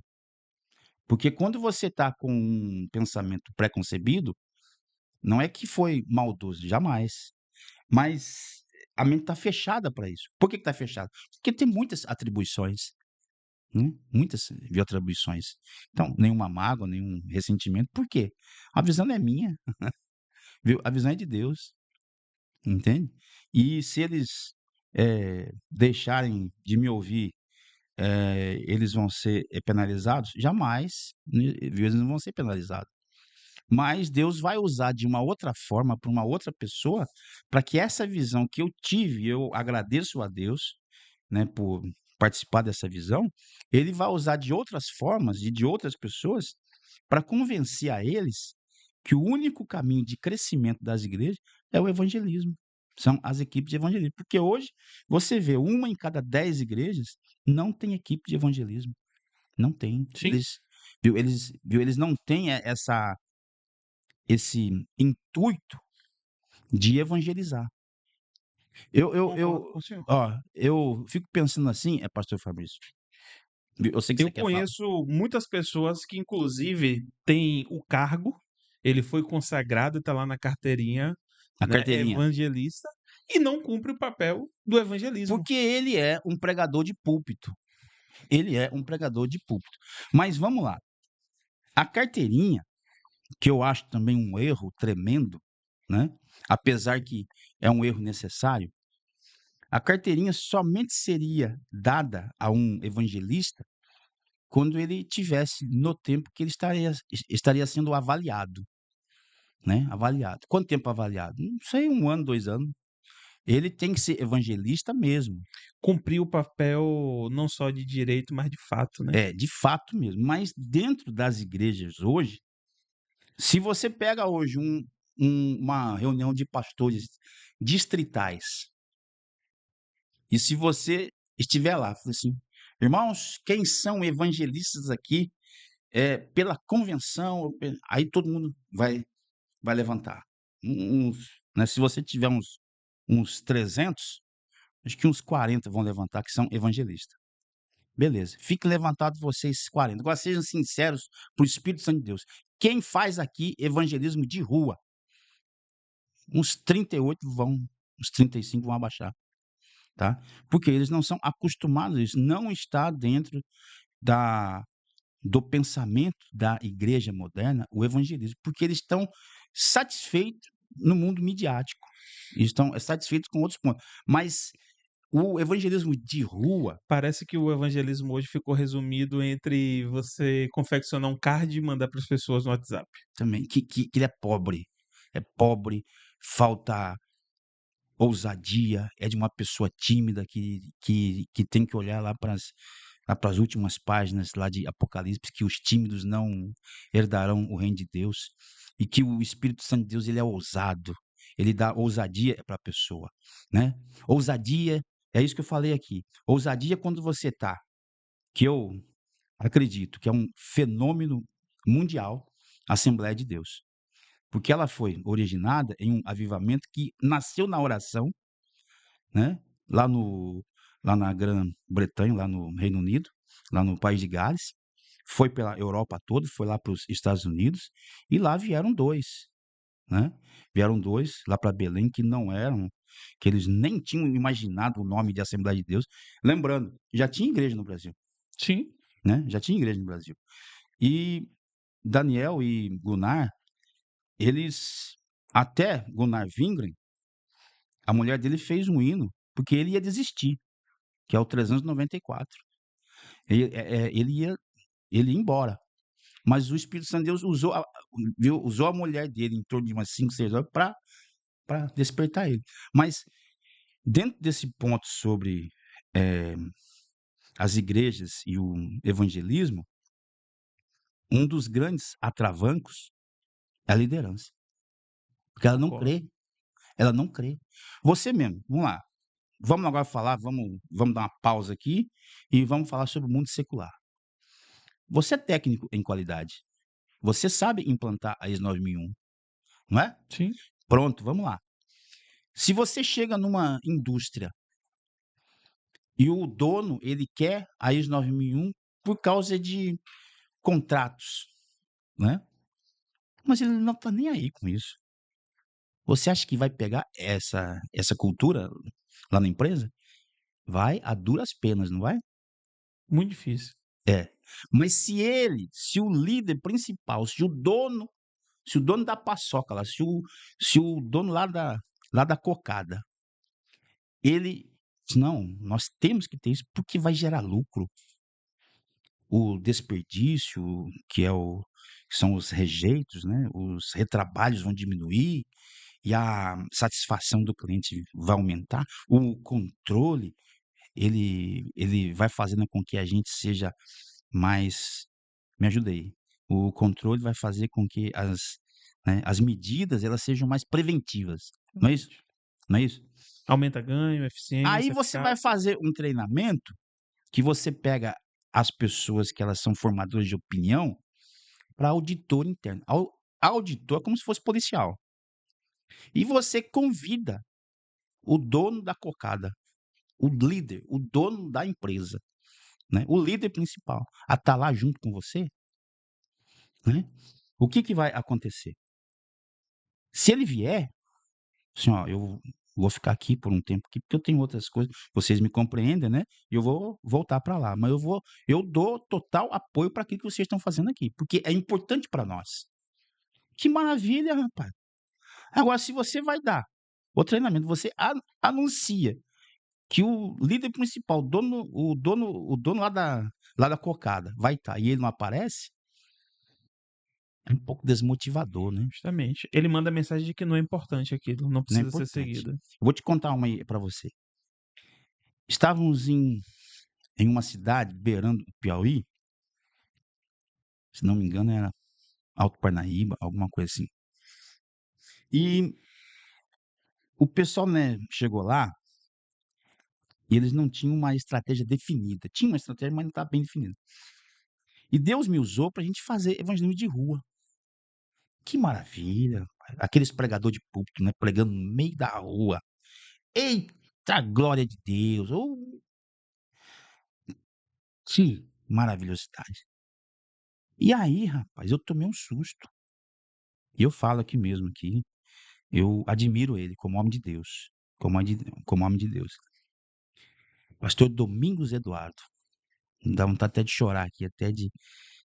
porque quando você está com um pensamento preconcebido, não é que foi maldoso, jamais, mas a mente está fechada para isso. Por que está fechada? Porque tem muitas atribuições, né, muitas viu, atribuições. Então, nenhuma mágoa, nenhum ressentimento, por quê? A visão não é minha, viu, a visão é de Deus. Entende? E se eles, deixarem de me ouvir, eles vão ser, penalizados? Jamais, né, viu, eles não vão ser penalizados. Mas Deus vai usar de uma outra forma, para uma outra pessoa, para que essa visão que eu tive, eu agradeço a Deus, né, por participar dessa visão, ele vai usar de outras formas e de outras pessoas para convencer a eles que o único caminho de crescimento das igrejas é o evangelismo. São as equipes de evangelismo. Porque hoje você vê uma em cada 10 igrejas não tem equipe de evangelismo. Não tem. Sim, Eles não têm esse intuito de evangelizar. concordo com o senhor. Eu fico pensando assim, pastor Fabrício, eu sei que você Eu quer falar. conheço muitas pessoas que, inclusive, têm o cargo, ele foi consagrado, está lá na carteirinha, A né, carteirinha. evangelista, e não cumpre o papel do evangelismo. Porque ele é um pregador de púlpito. Ele é um pregador de púlpito. Mas vamos lá. A carteirinha, que eu acho também um erro tremendo, né? Apesar que é um erro necessário, a carteirinha somente seria dada a um evangelista quando ele tivesse no tempo que ele estaria sendo avaliado, né? Avaliado. Quanto tempo avaliado? Não sei, 1 ano, 2 anos. Ele tem que ser evangelista mesmo. Cumprir o papel não só de direito, mas de fato, né? É, de fato mesmo. Mas dentro das igrejas hoje, se você pega hoje uma reunião de pastores distritais, e se você estiver lá, fala assim, irmãos, quem são evangelistas aqui pela convenção? Aí todo mundo vai levantar. Né, se você tiver uns 300, acho que uns 40 vão levantar que são evangelistas. Beleza. Fique levantado vocês 40. Agora sejam sinceros para o Espírito Santo de Deus. Quem faz aqui evangelismo de rua? Uns 38 vão, uns 35 vão abaixar, tá? Porque eles não são acostumados a isso. Não está dentro da, do pensamento da igreja moderna o evangelismo, porque eles estão satisfeitos no mundo midiático. Eles estão satisfeitos com outros pontos. Mas o evangelismo de rua Parece que o evangelismo hoje ficou resumido entre você confeccionar um card e mandar para as pessoas no WhatsApp. também, que ele é pobre. É pobre, falta ousadia, é de uma pessoa tímida que tem que olhar lá para as últimas páginas lá de Apocalipse, que os tímidos não herdarão o reino de Deus, e que o Espírito Santo de Deus ele é ousado, ele dá ousadia para a pessoa, né? Ousadia, é isso que eu falei aqui. Ousadia quando você tá, que eu acredito que é um fenômeno mundial, a Assembleia de Deus. Porque ela foi originada em um avivamento que nasceu na oração, né? Lá no lá na Grã-Bretanha, lá no Reino Unido, lá no país de Gales, foi pela Europa toda, foi lá para os Estados Unidos, e lá vieram 2, né? Vieram 2 lá para Belém que não eram, que eles nem tinham imaginado o nome de Assembleia de Deus. Lembrando, já tinha igreja no Brasil, Sim, né? Já tinha igreja no Brasil. E Daniel e Gunnar, eles até Gunnar Wingren, a mulher dele fez um hino, porque ele ia desistir, que é o 394. Ele ia embora. Mas o Espírito Santo de Deus usou a mulher dele em torno de umas 5, 6 horas para despertar ele. Mas dentro desse ponto sobre eh, as igrejas e o evangelismo, um dos grandes atravancos é a liderança. Porque ela não concordo. crê. Ela não crê. Você mesmo, vamos lá. Vamos agora falar, vamos dar uma pausa aqui e vamos falar sobre o mundo secular. Você é técnico em qualidade. Você sabe implantar a ISO 9001, não é? Sim, Pronto, vamos lá. Se você chega numa indústria e o dono, ele quer a ISO 9001 por causa de contratos, né? Mas ele não está nem aí com isso. Você acha que vai pegar essa cultura lá na empresa? Vai a duras penas, não vai? muito difícil. É. Mas se o líder principal, se o dono da paçoca lá, se o dono lá da cocada, ele diz: "Não, nós temos que ter isso, porque vai gerar lucro". O desperdício, que são os rejeitos, né, os retrabalhos vão diminuir e a satisfação do cliente vai aumentar. O controle, ele vai fazendo com que a gente seja mais, me ajuda aí. O controle vai fazer com que as medidas elas sejam mais preventivas, não é isso? Realmente. Não é isso? Aumenta ganho, Aí eficiência, você vai eficácia. fazer um treinamento que você pega as pessoas que elas são formadoras de opinião para auditor interno. Auditor é como se fosse policial. E você convida o dono da cocada, o líder, o dono da empresa, né, o líder principal, a estar lá junto com você, né? O que vai acontecer? Se ele vier, assim, ó, vou ficar aqui por um tempo aqui, porque eu tenho outras coisas, vocês me compreendem, né, e eu vou voltar para lá, mas eu dou total apoio para aquilo que vocês estão fazendo aqui, porque é importante para nós". Que maravilha, rapaz. Agora se você vai dar o treinamento, você anuncia que o líder principal, o dono lá da cocada vai estar e ele não aparece, é um pouco desmotivador, né, Justamente. Ele manda mensagem de que não é importante aquilo, não não é precisa ser importante. seguido. Vou te contar uma aí para você. Estávamos em uma cidade beirando o Piauí, se não me engano era Alto Parnaíba, alguma coisa assim. E o pessoal, né, chegou lá e eles não tinham uma estratégia definida. Tinha uma estratégia, mas não estava bem definida. E Deus me usou para a gente fazer evangelismo de rua. Que maravilha! Aqueles pregador de púlpito, né, pregando no meio da rua. Eita glória de Deus! Oh, que maravilhosidade! E aí, rapaz, eu tomei um susto. E eu falo aqui mesmo aqui, eu admiro ele como homem de Deus, como homem de Deus. Pastor Domingos Eduardo, me dá vontade até de chorar aqui, até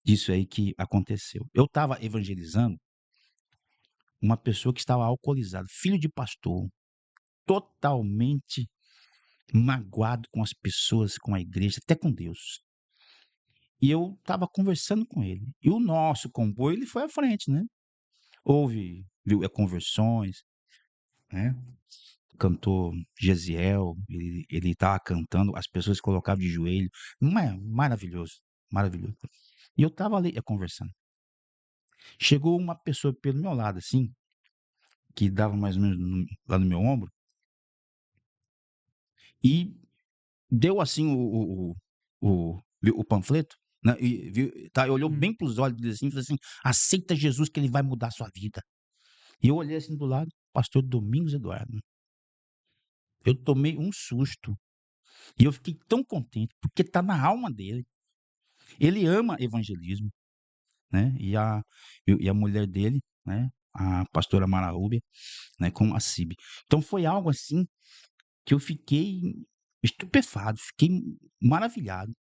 disso aí que aconteceu. Eu estava evangelizando uma pessoa que estava alcoolizada, filho de pastor, totalmente magoado com as pessoas, com a igreja, até com Deus. E eu estava conversando com ele. E o nosso comboio, ele foi à frente, né? Houve, viu, conversões, né? Cantor Gesiel, ele estava cantando, as pessoas se colocavam de joelho. Não é maravilhoso, maravilhoso. E eu estava ali conversando. Chegou uma pessoa pelo meu lado, assim, que dava mais ou menos lá no meu ombro, e deu assim o panfleto, né? E viu, tá, olhou Hum. bem para os olhos dele assim e falou assim: aceita Jesus que ele vai mudar a sua vida. E eu olhei assim do lado, pastor Domingos Eduardo. Eu tomei um susto. E eu fiquei tão contente, porque está na alma dele. Ele ama evangelismo, né? E a mulher dele, né? A pastora Maraúbia, né? Com a Cibe. Então foi algo assim que eu fiquei estupefado, fiquei maravilhado,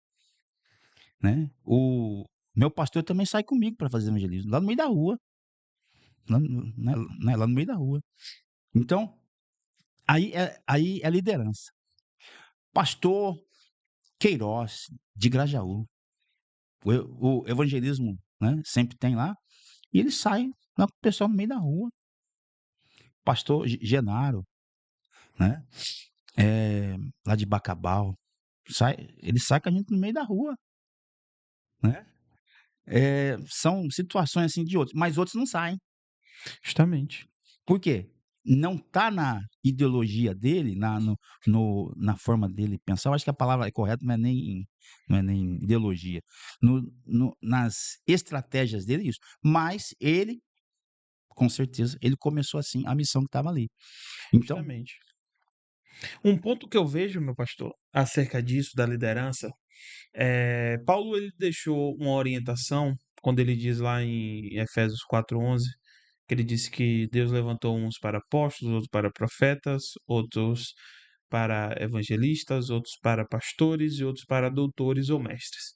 né? O meu pastor também sai comigo para fazer evangelismo, lá no meio da rua, lá no meio da rua. Então, aí é liderança. Pastor Queiroz, de Grajaú, o evangelismo, né? Sempre tem lá. E ele sai lá com o pessoal no meio da rua. Pastor Genaro, né? Lá de Bacabal. Ele sai com a gente no meio da rua, né? São situações assim de outros, mas outros não saem. Justamente. Por quê? Não está na ideologia dele, na forma dele pensar. Eu acho que a palavra é correta, não é nem ideologia. Nas estratégias dele, isso. Mas ele, com certeza, ele começou assim a missão que estava ali. Então, Justamente. Um ponto que eu vejo, meu pastor, acerca disso, da liderança, Paulo ele deixou uma orientação quando ele diz lá em Efésios 4:11, que ele disse que Deus levantou uns para apóstolos, outros para profetas, outros para evangelistas, outros para pastores e outros para doutores ou mestres.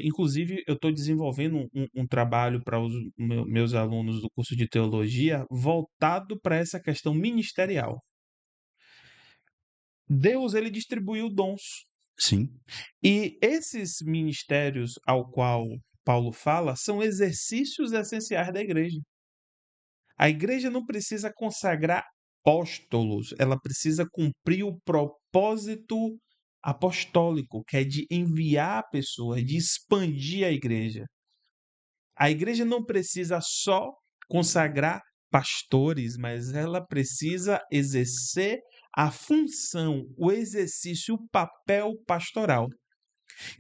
Inclusive, eu estou desenvolvendo um trabalho para os meus alunos do curso de teologia voltado para essa questão ministerial. Deus ele distribuiu dons. sim, E esses ministérios ao qual Paulo fala são exercícios essenciais da igreja. A igreja não precisa consagrar apóstolos, ela precisa cumprir o propósito apostólico, que é de enviar pessoas, de expandir a igreja. A igreja não precisa só consagrar pastores, mas ela precisa exercer a função, o exercício, o papel pastoral.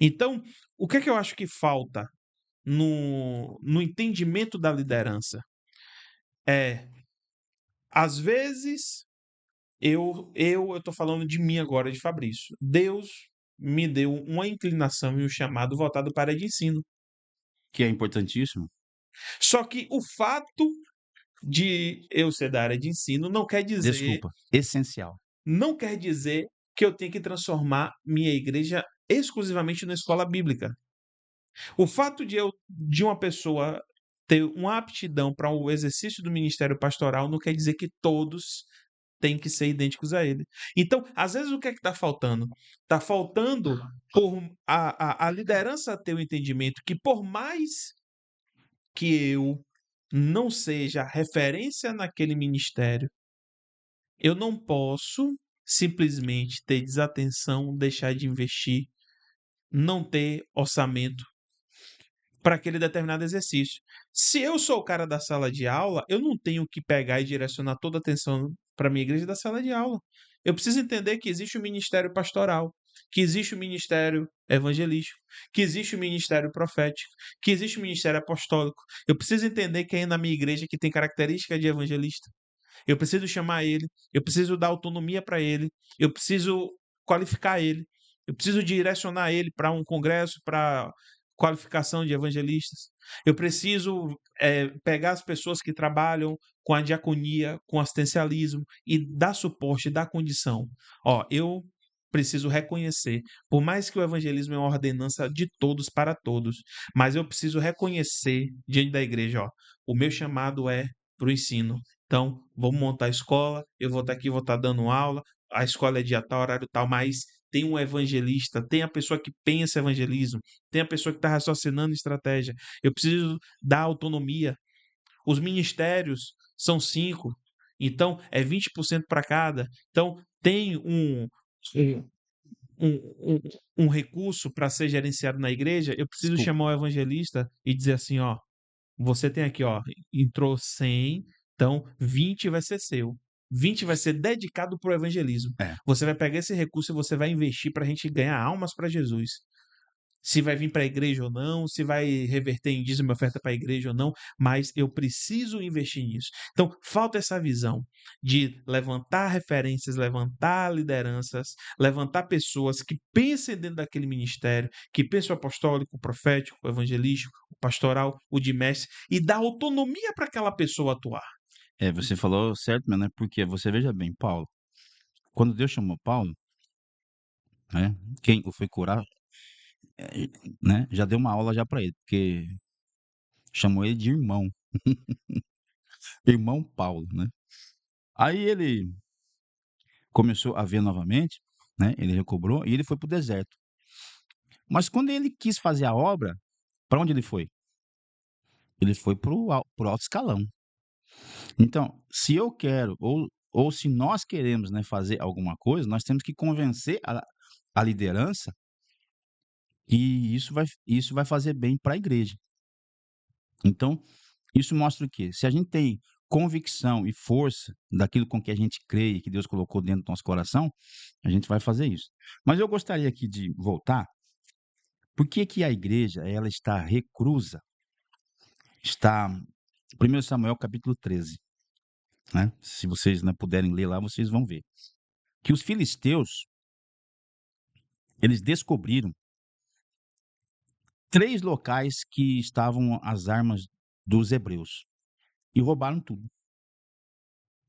Então, o que é que eu acho que falta no entendimento da liderança? É, às vezes, eu estou falando de mim agora, de Fabrício. Deus me deu uma inclinação e um chamado voltado para a área de ensino. que é importantíssimo. Só que o fato de eu ser da área de ensino Desculpa, essencial. não quer dizer que eu tenho que transformar minha igreja exclusivamente numa escola bíblica. O fato de uma pessoa ter uma aptidão para o exercício do ministério pastoral não quer dizer que todos têm que ser idênticos a ele. Então, às vezes, o que é que está faltando? Está faltando por a liderança ter o entendimento que, por mais que eu não seja referência naquele ministério, eu não posso simplesmente ter desatenção, deixar de investir, não ter orçamento para aquele determinado exercício. Se eu sou o cara da sala de aula, eu não tenho que pegar e direcionar toda a atenção para a minha igreja da sala de aula. Eu preciso entender que existe o ministério pastoral, que existe o ministério evangelístico, que existe o ministério profético, que existe o ministério apostólico. Eu preciso entender quem é na minha igreja que tem característica de evangelista. Eu preciso chamar ele, eu preciso dar autonomia para ele, eu preciso qualificar ele, eu preciso direcionar ele para um congresso, para qualificação de evangelistas. Eu preciso pegar as pessoas que trabalham com a diaconia, com assistencialismo e dar suporte, dar condição. Ó, eu preciso reconhecer, por mais que o evangelismo é uma ordenança de todos para todos, mas eu preciso reconhecer diante da igreja, ó, o meu chamado é para o ensino. Então, vamos montar a escola, eu vou estar aqui, vou estar dando aula, a escola é dia tal, horário tal, mas tem um evangelista, tem a pessoa que pensa evangelismo, tem a pessoa que está raciocinando estratégia. Eu preciso dar autonomia. Os ministérios são 5, então é 20% para cada. Então, tem um, um recurso para ser gerenciado na igreja, eu preciso Desculpa. chamar o evangelista e dizer assim, ó, você tem aqui, ó, entrou 100, então 20 vai ser seu. 20 vai ser dedicado para o evangelismo. É. Você vai pegar esse recurso e você vai investir para a gente ganhar almas para Jesus. Se vai vir para a igreja ou não, se vai reverter em dízimo e oferta para a igreja ou não, mas eu preciso investir nisso. Então, falta essa visão de levantar referências, levantar lideranças, levantar pessoas que pensem dentro daquele ministério, que pensem o apostólico, o profético, o evangelístico, o pastoral, o de mestre, e dar autonomia para aquela pessoa atuar. Você falou certo mesmo, né? Porque você veja bem, Paulo, quando Deus chamou Paulo, né? Quem o foi curar, eh, né? Já deu uma aula já para ele, porque chamou ele de irmão, irmão Paulo, né? Aí ele começou a ver novamente, né? Ele recobrou e ele foi para o deserto. Mas quando ele quis fazer a obra, para onde ele foi? Ele foi para o alto escalão. Então, se eu quero, ou se nós queremos, né, fazer alguma coisa, nós temos que convencer a liderança e isso vai fazer bem para a igreja. Então, isso mostra o quê? Se a gente tem convicção e força daquilo com que a gente crê e que Deus colocou dentro do nosso coração, a gente vai fazer isso. Mas eu gostaria aqui de voltar. Por que que a igreja, ela está reclusa? Está 1 Samuel capítulo 13, né? Se vocês, né, puderem ler lá, vocês vão ver. Que os filisteus, eles descobriram 3 locais que estavam as armas dos hebreus e roubaram tudo,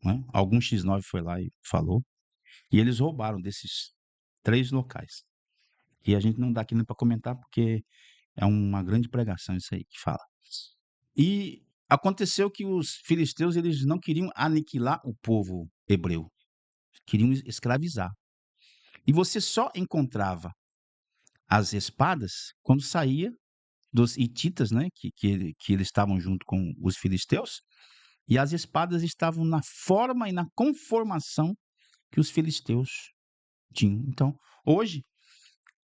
né? Algum X9 foi lá e falou, e eles roubaram desses 3 locais. E a gente não dá aqui nem para comentar, porque é uma grande pregação isso aí que fala. E aconteceu que os filisteus, eles não queriam aniquilar o povo hebreu, queriam escravizar. E você só encontrava as espadas quando saía dos hititas, né, que eles estavam junto com os filisteus, e as espadas estavam na forma e na conformação que os filisteus tinham. Então, hoje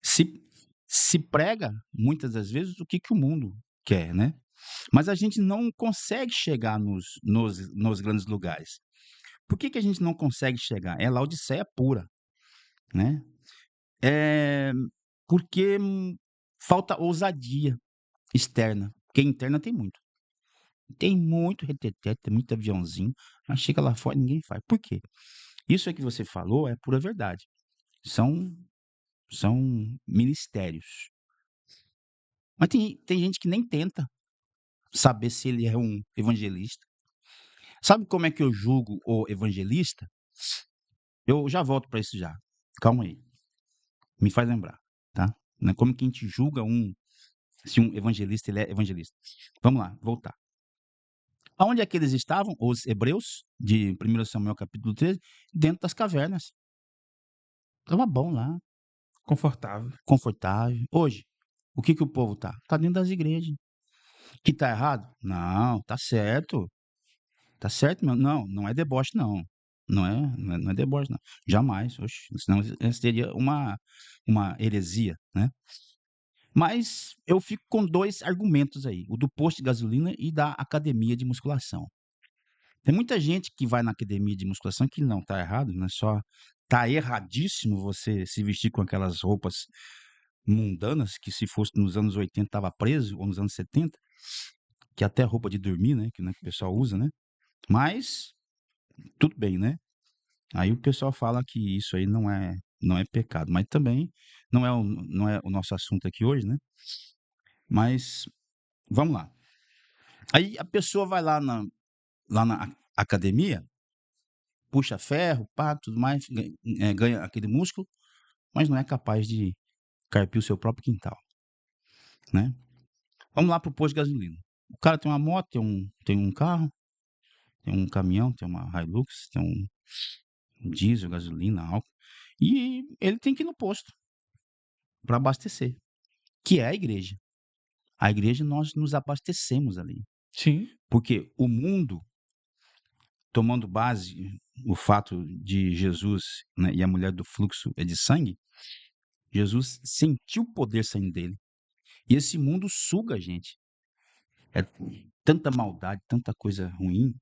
se se prega muitas das vezes o que que o mundo quer, né? Mas a gente não consegue chegar nos grandes lugares. Por que que a gente não consegue chegar? É Laodiceia pura, né? É porque falta ousadia externa, porque interna tem muito. Tem muito reteté, tem muito aviãozinho, mas chega lá fora e ninguém faz. Por quê? Isso aí que você falou é pura verdade. São são ministérios. Mas tem gente que nem tenta saber se ele é um evangelista. Sabe como é que eu julgo o evangelista? Eu já volto para isso já. Calma aí, me faz lembrar, tá? Né, como que a gente julga se um evangelista ele é evangelista. Vamos lá, voltar. Aonde é que eles estavam, os hebreus, de 1 Samuel capítulo 13? Dentro das cavernas. Estava bom lá, Confortável. confortável. Hoje, o que que o povo tá? Tá dentro das igrejas. Que tá errado? Não, tá certo. Tá certo, meu. Não, não é deboche, não. Não é deboche, não. Jamais. Oxe, senão seria uma heresia, né? Mas eu fico com dois argumentos aí: o do posto de gasolina e da academia de musculação. Tem muita gente que vai na academia de musculação que não tá errado, né? Só tá erradíssimo você se vestir com aquelas roupas mundanas que se fosse nos anos 80 estava preso, ou nos anos 70, que é até roupa de dormir, né, que o pessoal usa, né? Mas tudo bem, né? Aí o pessoal fala que isso aí não é pecado, mas também não é o nosso assunto aqui hoje, né? Mas vamos lá. Aí a pessoa vai lá na academia, puxa ferro, pá, tudo mais, ganha aquele músculo, mas não é capaz de carpir o seu próprio quintal, né? Vamos lá pro posto de gasolina. O cara tem uma moto, tem um carro, tem um caminhão, tem uma Hilux, tem um diesel, gasolina, álcool, e ele tem que ir no posto para abastecer, que é a igreja. A igreja nós nos abastecemos ali, Sim. porque o mundo, tomando base o fato de Jesus, né, e a mulher do fluxo é de sangue, Jesus sentiu o poder saindo dele. E esse mundo suga a gente. É tanta maldade, tanta coisa ruim,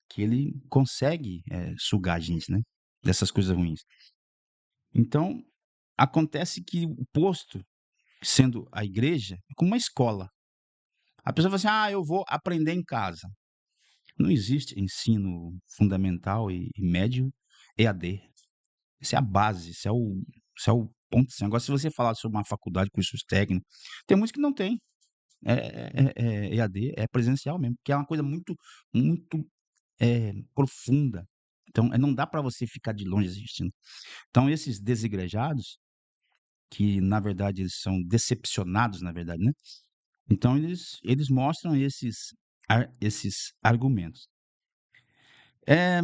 que ele consegue sugar a gente, né? Dessas coisas ruins. Então, acontece que o posto, sendo a igreja, é como uma escola. A pessoa fala assim: ah, eu vou aprender em casa. Não existe ensino fundamental e médio EAD. Isso é a base, isso é o ponto. Assim. Agora, se você falar sobre uma faculdade, cursos técnicos, tem muitos que não tem. É EAD, é presencial mesmo, que é uma coisa muito, muito profunda. Então, não dá para você ficar de longe assistindo. Então, esses desigrejados, que na verdade eles são decepcionados, na verdade, né? Então, eles mostram esses argumentos. É,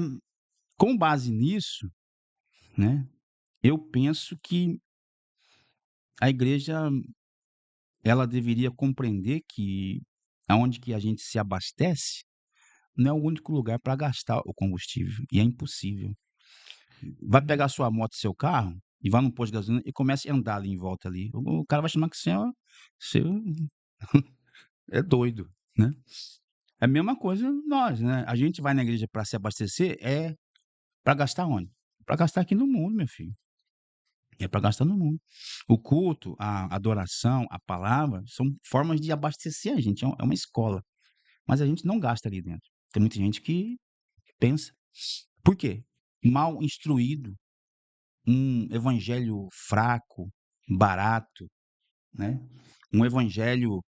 com base nisso, né, eu penso que a igreja ela deveria compreender que aonde que a gente se abastece não é o único lugar para gastar o combustível, e é impossível. Vai Uhum. pegar sua moto, seu carro, e vai num posto de gasolina e comece a andar ali em volta ali. O cara vai chamar que você é doido, né? É a mesma coisa nós, né? A gente vai na igreja para se abastecer, para gastar onde? Para gastar aqui no mundo, meu filho. É para gastar no mundo. O culto, a adoração, a palavra são formas de abastecer a gente. É uma escola. Mas a gente não gasta ali dentro. Tem muita gente que pensa. Por quê? Mal instruído, um evangelho fraco, barato, né? Um evangelho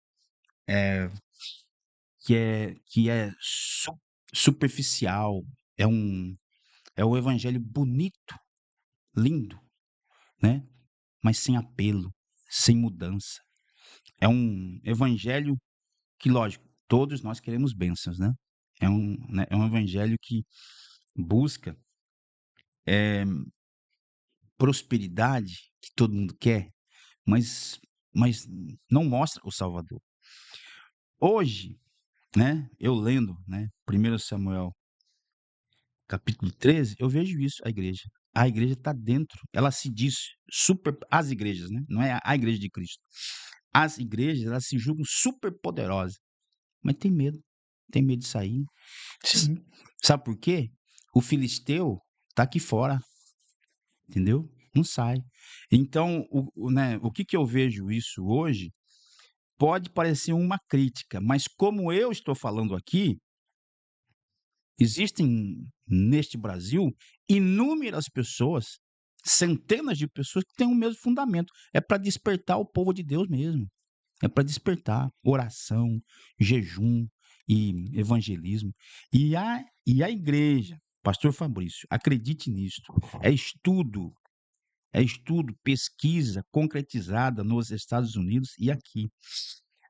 que é superficial. É um evangelho bonito, lindo, né? Mas sem apelo, sem mudança. É um evangelho que, lógico, todos nós queremos bênçãos, né? É um evangelho que busca prosperidade, que todo mundo quer, mas não mostra o Salvador. Hoje, né, eu lendo, né, 1 Samuel capítulo 13, eu vejo isso, a igreja. A igreja está dentro, ela se diz super, as igrejas, né? Não é a igreja de Cristo. As igrejas, elas se julgam super poderosas, mas tem medo de sair. Sim. Sabe por quê? O filisteu tá aqui fora, entendeu? Não sai. Então, né, o que eu vejo isso hoje pode parecer uma crítica, mas como eu estou falando aqui, existem neste Brasil inúmeras pessoas, centenas de pessoas que têm o mesmo fundamento. É para despertar o povo de Deus mesmo. É para despertar oração, jejum, e evangelismo. E a igreja, pastor Fabrício, acredite nisso, é estudo, é estudo, pesquisa concretizada nos Estados Unidos e aqui.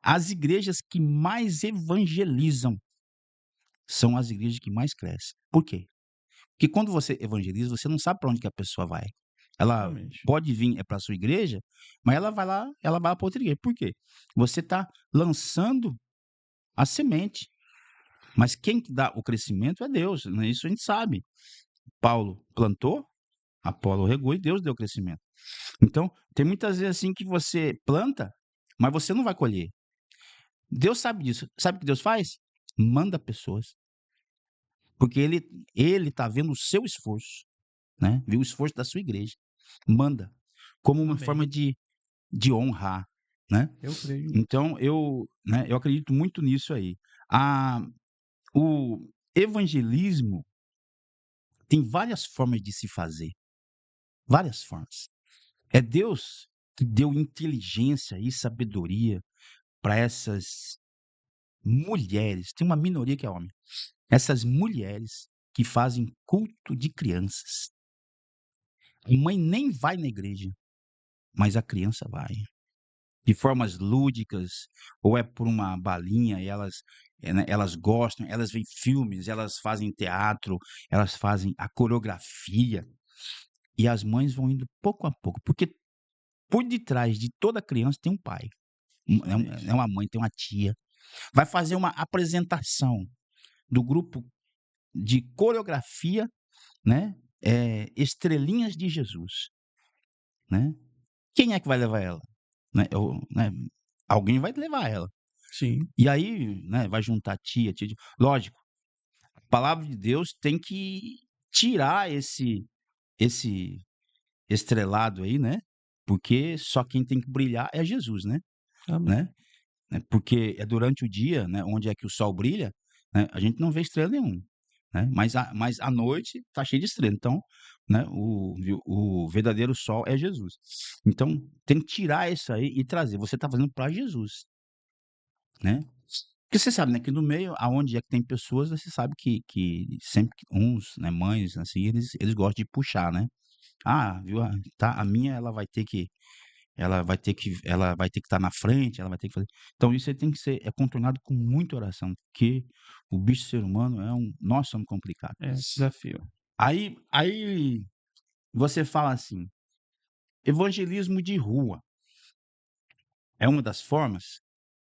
As igrejas que mais evangelizam são as igrejas que mais crescem. Por quê? Porque quando você evangeliza, você não sabe para onde que a pessoa vai. Ela Realmente. pode vir para a sua igreja, mas ela vai para outra igreja. Por quê? Você está lançando a semente. Mas quem que dá o crescimento é Deus, né? Isso a gente sabe. Paulo plantou, Apolo regou e Deus deu o crescimento. Então, tem muitas vezes assim que você planta, mas você não vai colher. Deus sabe disso. Sabe o que Deus faz? Manda pessoas. Porque ele está vendo o seu esforço, né? Viu o esforço da sua igreja. Manda. Como uma Amém. forma de honrar, né? Eu creio. Então, eu acredito muito nisso aí. O evangelismo tem várias formas de se fazer. Várias formas. É Deus que deu inteligência e sabedoria para essas mulheres. Tem uma minoria que é homem. Essas mulheres que fazem culto de crianças. A mãe nem vai na igreja, mas a criança vai. De formas lúdicas, ou é por uma balinha, e né, elas gostam, elas veem filmes, elas fazem teatro, elas fazem a coreografia, e as mães vão indo pouco a pouco, porque por detrás de toda criança tem um pai, Realmente. é uma mãe, tem uma tia. Vai fazer uma apresentação do grupo de coreografia, né? Estrelinhas de Jesus, né? Quem é que vai levar ela? Né? Alguém vai levar ela. Sim. E aí, né, vai juntar tia. Lógico, a palavra de Deus tem que tirar esse estrelado aí, né? Porque só quem tem que brilhar é Jesus, né? Amém. Porque é durante o dia, né, onde é que o sol brilha, né, a gente não vê estrela nenhuma, né? Mas à noite tá cheio de estrela. Então, né, o verdadeiro sol é Jesus. Então, tem que tirar isso aí e trazer. Você está fazendo para Jesus, né? Porque você sabe, né, que no meio, aonde é que tem pessoas, você sabe que sempre que uns, né, mães, assim, eles gostam de puxar, né? Ah, viu? Tá, a minha, ela vai ter que estar na frente, ela vai ter que fazer. Então isso aí tem que ser contornado com muita oração, porque o bicho ser humano nós somos complicados. É, desafio. Aí você fala assim, evangelismo de rua é uma das formas?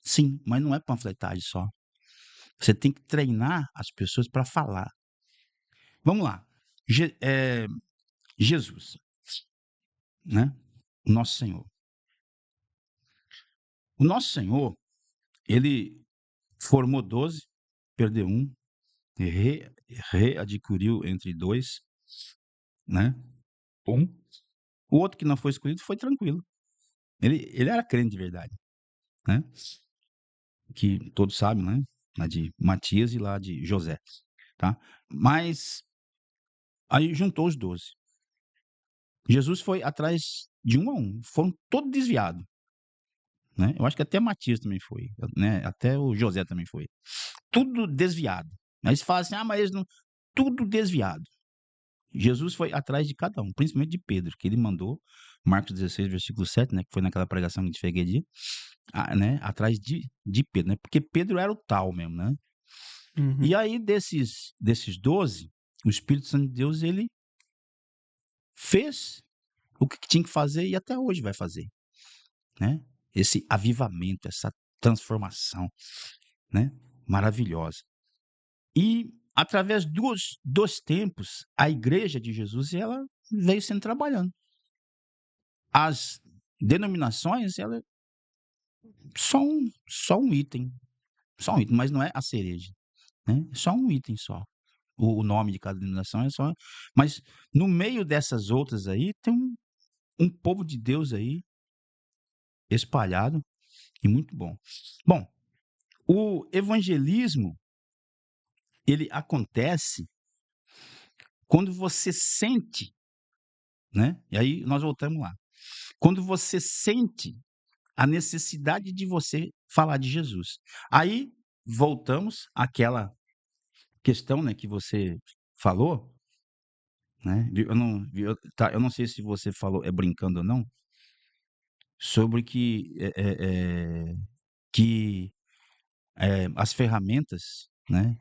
Sim, mas não é panfletagem só. Você tem que treinar as pessoas para falar. Vamos lá. Jesus, né? O nosso Senhor. O nosso Senhor, ele formou 12, perdeu um, re readquiriu entre 2, né, um. O outro que não foi escolhido foi tranquilo. Ele era crente de verdade, né, que todos sabem, né, lá de Matias e lá de José, tá. Mas aí juntou os 12. Jesus foi atrás de um a um, foram todos desviados, né. Eu acho que até Matias também foi, né, até o José também foi. Tudo desviado. Aí você fala assim: "Ah, mas eles não", tudo desviado. Jesus foi atrás de cada um, principalmente de Pedro, que ele mandou, Marcos 16, versículo 7, né, que foi naquela pregação que a gente fez aquele dia, né, atrás de Pedro, né, porque Pedro era o tal mesmo, né. Uhum. E aí desses 12, o Espírito Santo de Deus, ele fez o que tinha que fazer e até hoje vai fazer, né. Esse avivamento, essa transformação, né, maravilhosa. E através dos tempos, a igreja de Jesus, ela veio sendo trabalhando. As denominações, ela é só um item, mas não é a cereja, né, é só um item só. O nome de cada denominação é só, mas no meio dessas outras aí, tem um povo de Deus aí, espalhado e muito bom. Bom, o evangelismo, ele acontece quando você sente, né, e aí nós voltamos lá. Quando você sente a necessidade de você falar de Jesus. Aí voltamos àquela questão, né, que você falou, né? Eu não sei se você falou, brincando ou não, sobre que as ferramentas, né,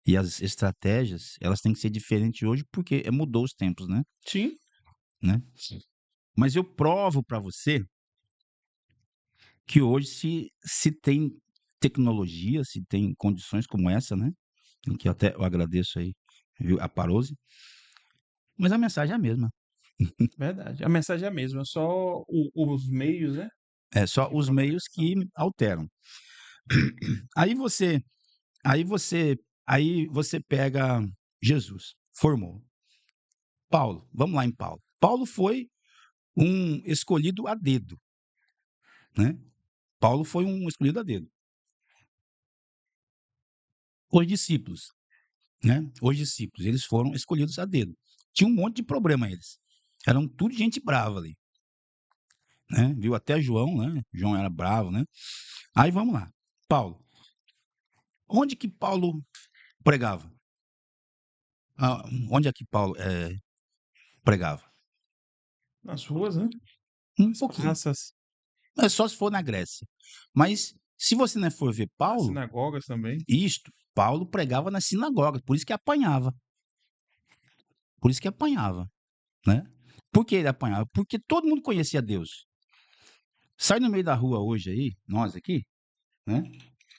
e as estratégias, elas têm que ser diferentes hoje, porque mudou os tempos, Sim, né? Mas eu provo para você que hoje se tem tecnologia, se tem condições como essa, né? Em que até eu agradeço aí, viu, a Parose, mas a mensagem é a mesma. verdade. A mensagem é a mesma, só os meios, né, É só de os meios propagação. que alteram. Aí você, aí você, aí você pega Jesus, formou. Paulo, vamos lá em Paulo. Paulo foi um escolhido a dedo, né? Paulo foi um escolhido a dedo. Os discípulos, né? Os discípulos, eles foram escolhidos a dedo. Tinha um monte de problema eles. Eram tudo gente brava ali, né? Viu até João, né? João era bravo, né? Aí vamos lá. Paulo. Onde que Paulo pregava? Onde é que Paulo pregava? Nas ruas, né, Um nas pouquinho. praças, É só se for na Grécia. Mas se você não for ver nas Paulo, sinagogas também. Paulo pregava na sinagoga, por isso que apanhava. Por isso que apanhava, né? Por que ele apanhava? Porque todo mundo conhecia Deus. Sai no meio da rua hoje aí, nós aqui, né?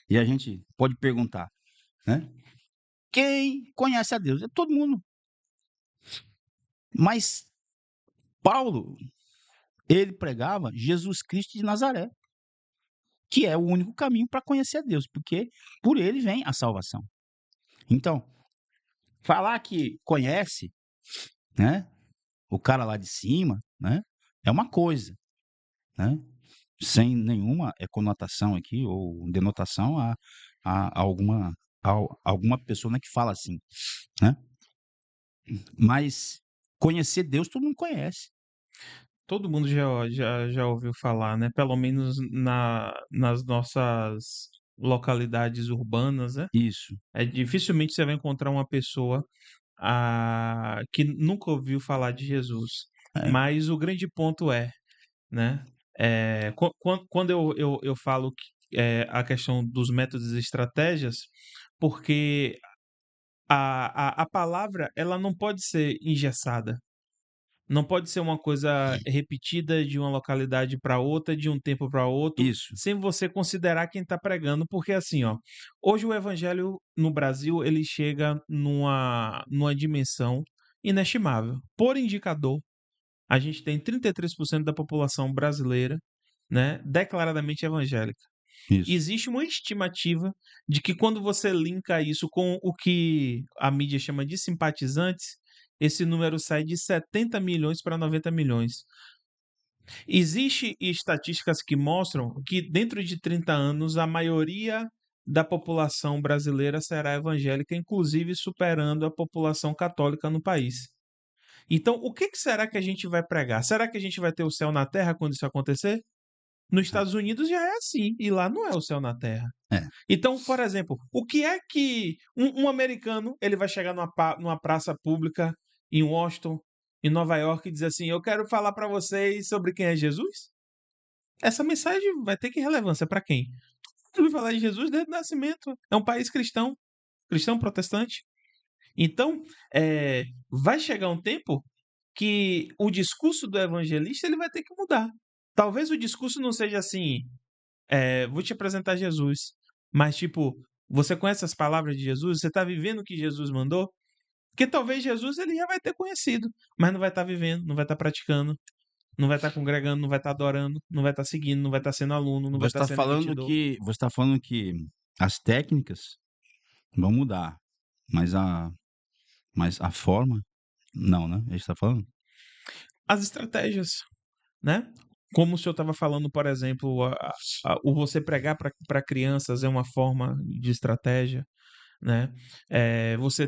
E a gente pode perguntar, né? Quem conhece a Deus? É todo mundo. Mas Paulo, ele pregava Jesus Cristo de Nazaré, que é o único caminho para conhecer a Deus, porque por ele vem a salvação. Então, falar que conhece, né? O cara lá de cima, né? É uma coisa, né? Sem nenhuma conotação aqui ou denotação a alguma pessoa, né, que fala assim, né? Mas conhecer Deus todo mundo conhece. Todo mundo já ouviu falar, né? Pelo menos nas nossas localidades urbanas, né? Isso. Dificilmente você vai encontrar uma pessoa que nunca ouviu falar de Jesus. É, Mas o grande ponto né? Quando eu falo a questão dos métodos e estratégias, porque a palavra ela não pode ser engessada. Não pode ser uma coisa repetida de uma localidade para outra, de um tempo para outro, isso, sem você considerar quem está pregando, porque assim, ó, hoje o evangelho no Brasil ele chega numa dimensão inestimável. Por indicador, a gente tem 33% da população brasileira, né, declaradamente evangélica. isso, Existe uma estimativa de que quando você linka isso com o que a mídia chama de simpatizantes, esse número sai de 70 milhões para 90 milhões. Existem estatísticas que mostram que dentro de 30 anos a maioria da população brasileira será evangélica, inclusive superando a população católica no país. Então, o que será que a gente vai pregar? Será que a gente vai ter o céu na terra quando isso acontecer? Nos Estados Unidos já é assim, e lá não é o céu na terra. é, Então, por exemplo, o que é que um americano ele vai chegar numa praça pública em Washington, em Nova York, e dizer assim: Eu quero falar para vocês sobre quem é Jesus? Essa mensagem vai ter que relevância para quem? Eu ouvi falar de Jesus desde o nascimento. É um país cristão, cristão protestante. Então, vai chegar um tempo que o discurso do evangelista ele vai ter que mudar. Talvez o discurso não seja assim, vou te apresentar Jesus. Mas, tipo, você conhece as palavras de Jesus? Você está vivendo o que Jesus mandou? Porque talvez Jesus ele já vai ter conhecido, mas não vai estar vivendo, não vai estar praticando, não vai estar congregando, não vai estar adorando, não vai estar seguindo, não vai estar sendo aluno, não vai estar sendo imitador. você está falando que as técnicas vão mudar, mas a forma não, né? A gente está falando? As estratégias, né? Como o senhor estava falando, por exemplo, o você pregar para crianças é uma forma de estratégia, né? Você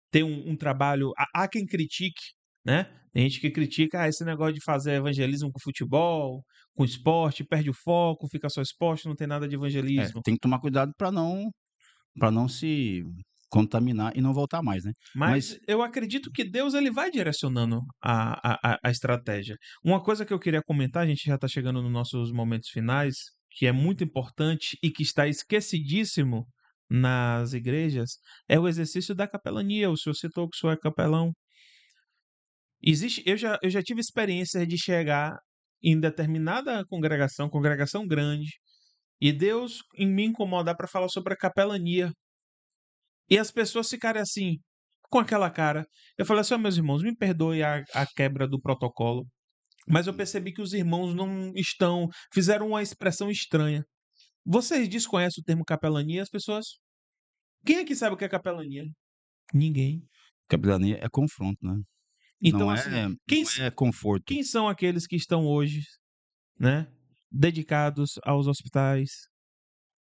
ter um trabalho. Há quem critique, né? Tem gente que critica esse negócio de fazer evangelismo com futebol, com esporte, perde o foco, fica só esporte, não tem nada de evangelismo. Tem que tomar cuidado para não se contaminar e não voltar mais, né? Mas Mas eu acredito que Deus ele vai direcionando a estratégia. Uma coisa que eu queria comentar, a gente já está chegando nos nossos momentos finais, que é muito importante e que está esquecidíssimo nas igrejas, é o exercício da capelania. O senhor citou que o senhor é capelão. Eu já tive experiência de chegar em determinada congregação grande, e Deus em me incomodar para falar sobre a capelania. E as pessoas ficarem assim, com aquela cara. Eu falei assim: ó, meus irmãos, me perdoe a quebra do protocolo, mas eu percebi que os irmãos não estão. Fizeram uma expressão estranha. Vocês desconhecem o termo capelania? As pessoas. Quem aqui sabe o que é capelania? Ninguém. capelania é confronto, né? Então, Não assim, é, não é conforto. quem são aqueles que estão hoje, né, dedicados aos hospitais,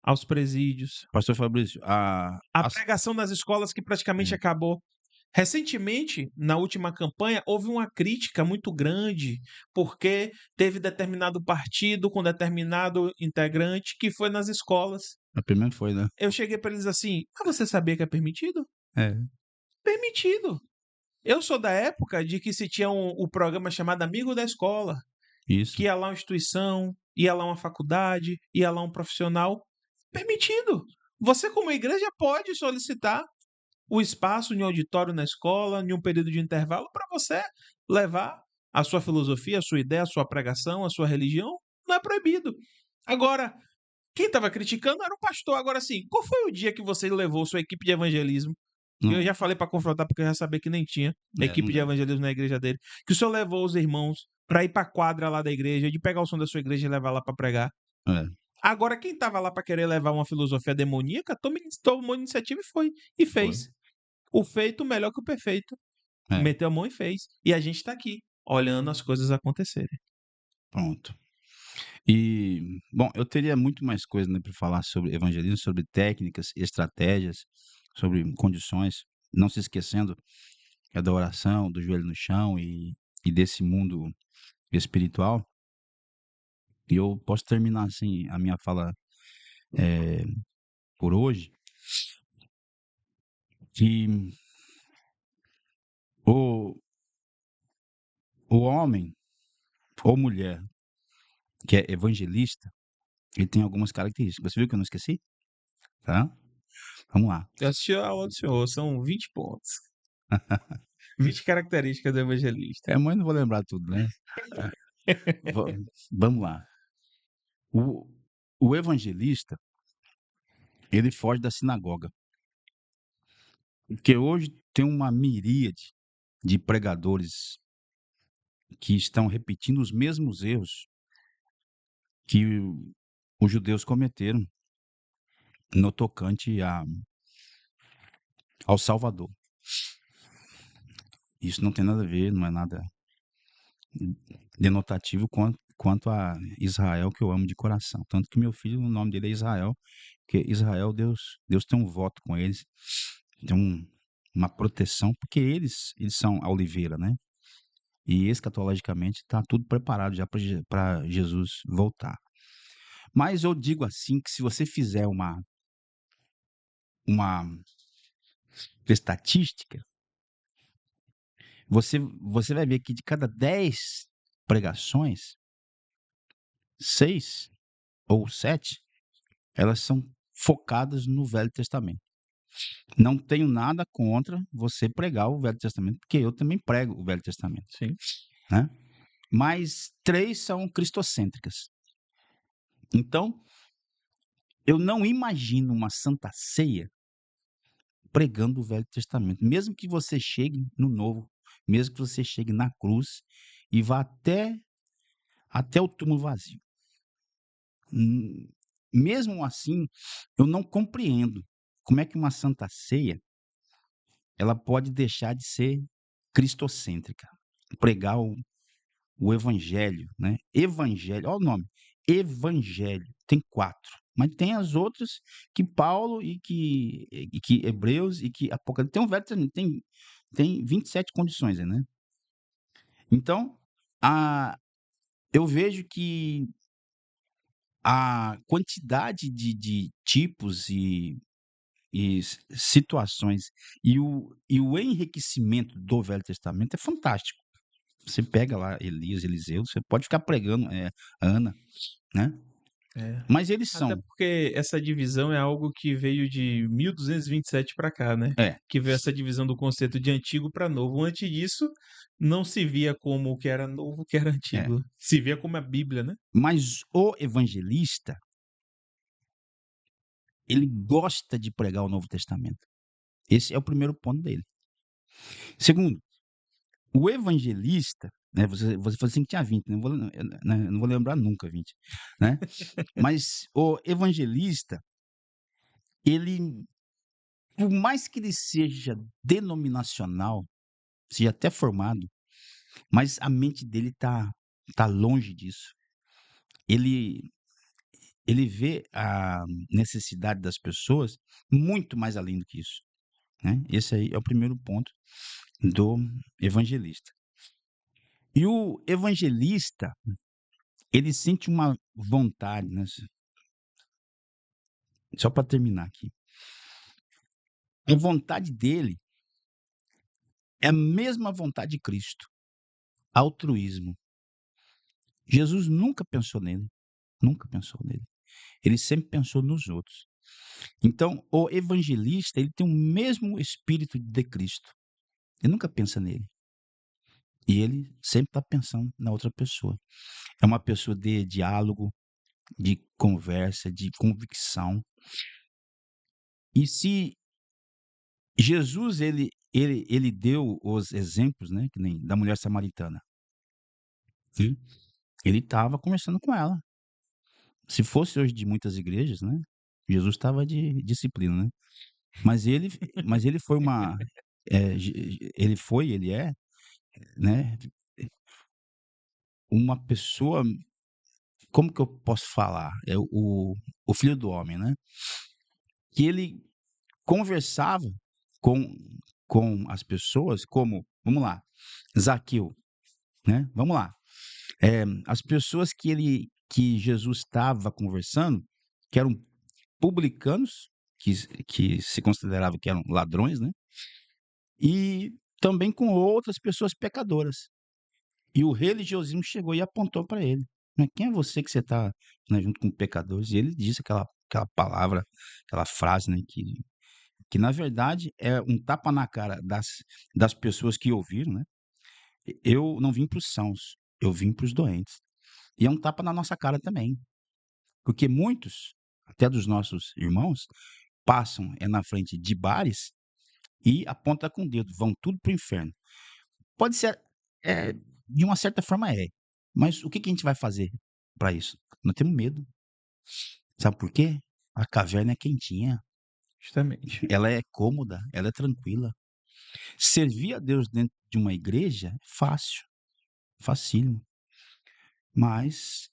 aos presídios, Pastor Fabrício, a pregação nas escolas que praticamente é, acabou? Recentemente, na última campanha, houve uma crítica muito grande porque teve determinado partido com determinado integrante que foi nas escolas. a primeira foi, né? Eu cheguei para eles assim: mas você sabia que é permitido? É, Permitido. Eu sou da época de que se tinha o programa chamado Amigo da Escola, isso. que ia lá uma instituição, ia lá uma faculdade, ia lá um profissional. Permitido. Você, como igreja, pode solicitar o espaço em um auditório na escola, em um período de intervalo, para você levar a sua filosofia, a sua ideia, a sua pregação, a sua religião. Não é proibido. Agora, quem estava criticando era o pastor. Agora, sim, qual foi o dia que você levou sua equipe de evangelismo? Eu Não, já falei para confrontar, porque eu já sabia que nem tinha não equipe de deve. evangelismo na igreja dele. Que o senhor levou os irmãos para ir para a quadra lá da igreja, de pegar o som da sua igreja e levar lá para pregar. É, Agora, quem estava lá para querer levar uma filosofia demoníaca, tomou iniciativa e foi. E foi. fez. O feito melhor que o perfeito. É, Meteu a mão e fez. E a gente está aqui, olhando as coisas acontecerem. pronto. E, bom, eu teria muito mais coisa, né, para falar sobre evangelismo, sobre técnicas, estratégias, sobre condições, não se esquecendo da oração, do joelho no chão e desse mundo espiritual. E eu posso terminar assim a minha fala eh, por hoje, que o, o homem ou mulher que é evangelista, ele tem algumas características. Você viu que eu não esqueci? Tá? Vamos lá. Eu assisti a aula do senhor, são 20 pontos. 20 características do evangelista. É, mas não vou lembrar tudo, né? Va- Vamos lá. O, o evangelista, ele foge da sinagoga. Porque hoje tem uma miríade de pregadores que estão repetindo os mesmos erros que os judeus cometeram no tocante ao Salvador. Isso não tem nada a ver, não é nada denotativo quanto a Israel, que eu amo de coração. Tanto que meu filho, o nome dele é Israel, porque Israel, Deus tem um voto com eles, tem uma proteção, porque eles são a oliveira, né? E escatologicamente está tudo preparado já para Jesus voltar. Mas eu digo assim que se você fizer uma estatística, você vai ver que de cada 10 pregações, 6 ou 7 elas são focadas no Velho Testamento. Não tenho nada contra você pregar o Velho Testamento, porque eu também prego o Velho Testamento, Sim. né? Mas 3 são cristocêntricas. Então, eu não imagino uma santa ceia pregando o Velho Testamento, mesmo que você chegue no Novo, mesmo que você chegue na cruz e vá até o túmulo vazio. Mesmo assim, eu não compreendo como é que uma santa ceia ela pode deixar de ser cristocêntrica, pregar o evangelho, né? Evangelho, olha o nome, evangelho, tem 4, mas tem as outras que Paulo e que Hebreus e que Apocalipse, tem um Velho Testamento, tem 27 condições aí, né? Então, a, eu vejo que a quantidade de tipos e situações e o enriquecimento do Velho Testamento é fantástico. Você pega lá Elias, Eliseu, você pode ficar pregando, Ana, né? É. Mas eles Até são porque essa divisão é algo que veio de 1227 para cá, né? é, Que veio essa divisão do conceito de antigo para novo. Antes disso, não se via como o que era novo, o que era é. antigo. Se via como a Bíblia, né? Mas o evangelista, ele gosta de pregar o Novo Testamento. Esse é o primeiro ponto dele. Segundo, o evangelista, né, você falou assim que tinha 20, não vou lembrar nunca 20, né? Mas o evangelista, ele, por mais que ele seja denominacional, seja até formado, mas a mente dele tá longe disso. Ele ele vê a necessidade das pessoas muito mais além do que isso, né? Esse aí é o primeiro ponto do evangelista. E o evangelista, ele sente uma vontade, né? Só para terminar aqui. A vontade dele é a mesma vontade de Cristo, altruísmo. Jesus nunca pensou nele, nunca pensou nele. Ele sempre pensou nos outros. Então, o evangelista, ele tem o mesmo espírito de Cristo. Ele nunca pensa nele. E ele sempre está pensando na outra pessoa. É uma pessoa de diálogo, de conversa, de convicção. E se Jesus, ele deu os exemplos, né, que nem da mulher samaritana. Sim. Ele estava conversando com ela. Se fosse hoje de muitas igrejas, né, Jesus estava de disciplina, né? Mas ele mas ele foi uma, ele foi, ele é, né, uma pessoa, como que eu posso falar? É o filho do homem, né? Que ele conversava com as pessoas como, vamos lá, Zaqueu, né? Vamos lá. As pessoas que Jesus estava conversando, que eram publicanos, que se considerava que eram ladrões, né? E também com outras pessoas pecadoras. E o religiosismo chegou e apontou para ele, né: "Quem é você que você está, né, junto com pecadores?" E ele disse aquela palavra, aquela frase, né, que na verdade é um tapa na cara das pessoas que ouviram, né. Eu não vim para os sãos, eu vim para os doentes. E é um tapa na nossa cara também, porque muitos, até dos nossos irmãos, passam, na frente de bares e aponta com o dedo, vão tudo para o inferno. Pode ser, de uma certa forma é, mas o que que a gente vai fazer para isso? Nós temos medo. Sabe por quê? A caverna é quentinha, Justamente. ela é cômoda, ela é tranquila. Servir a Deus dentro de uma igreja é fácil, facílimo, mas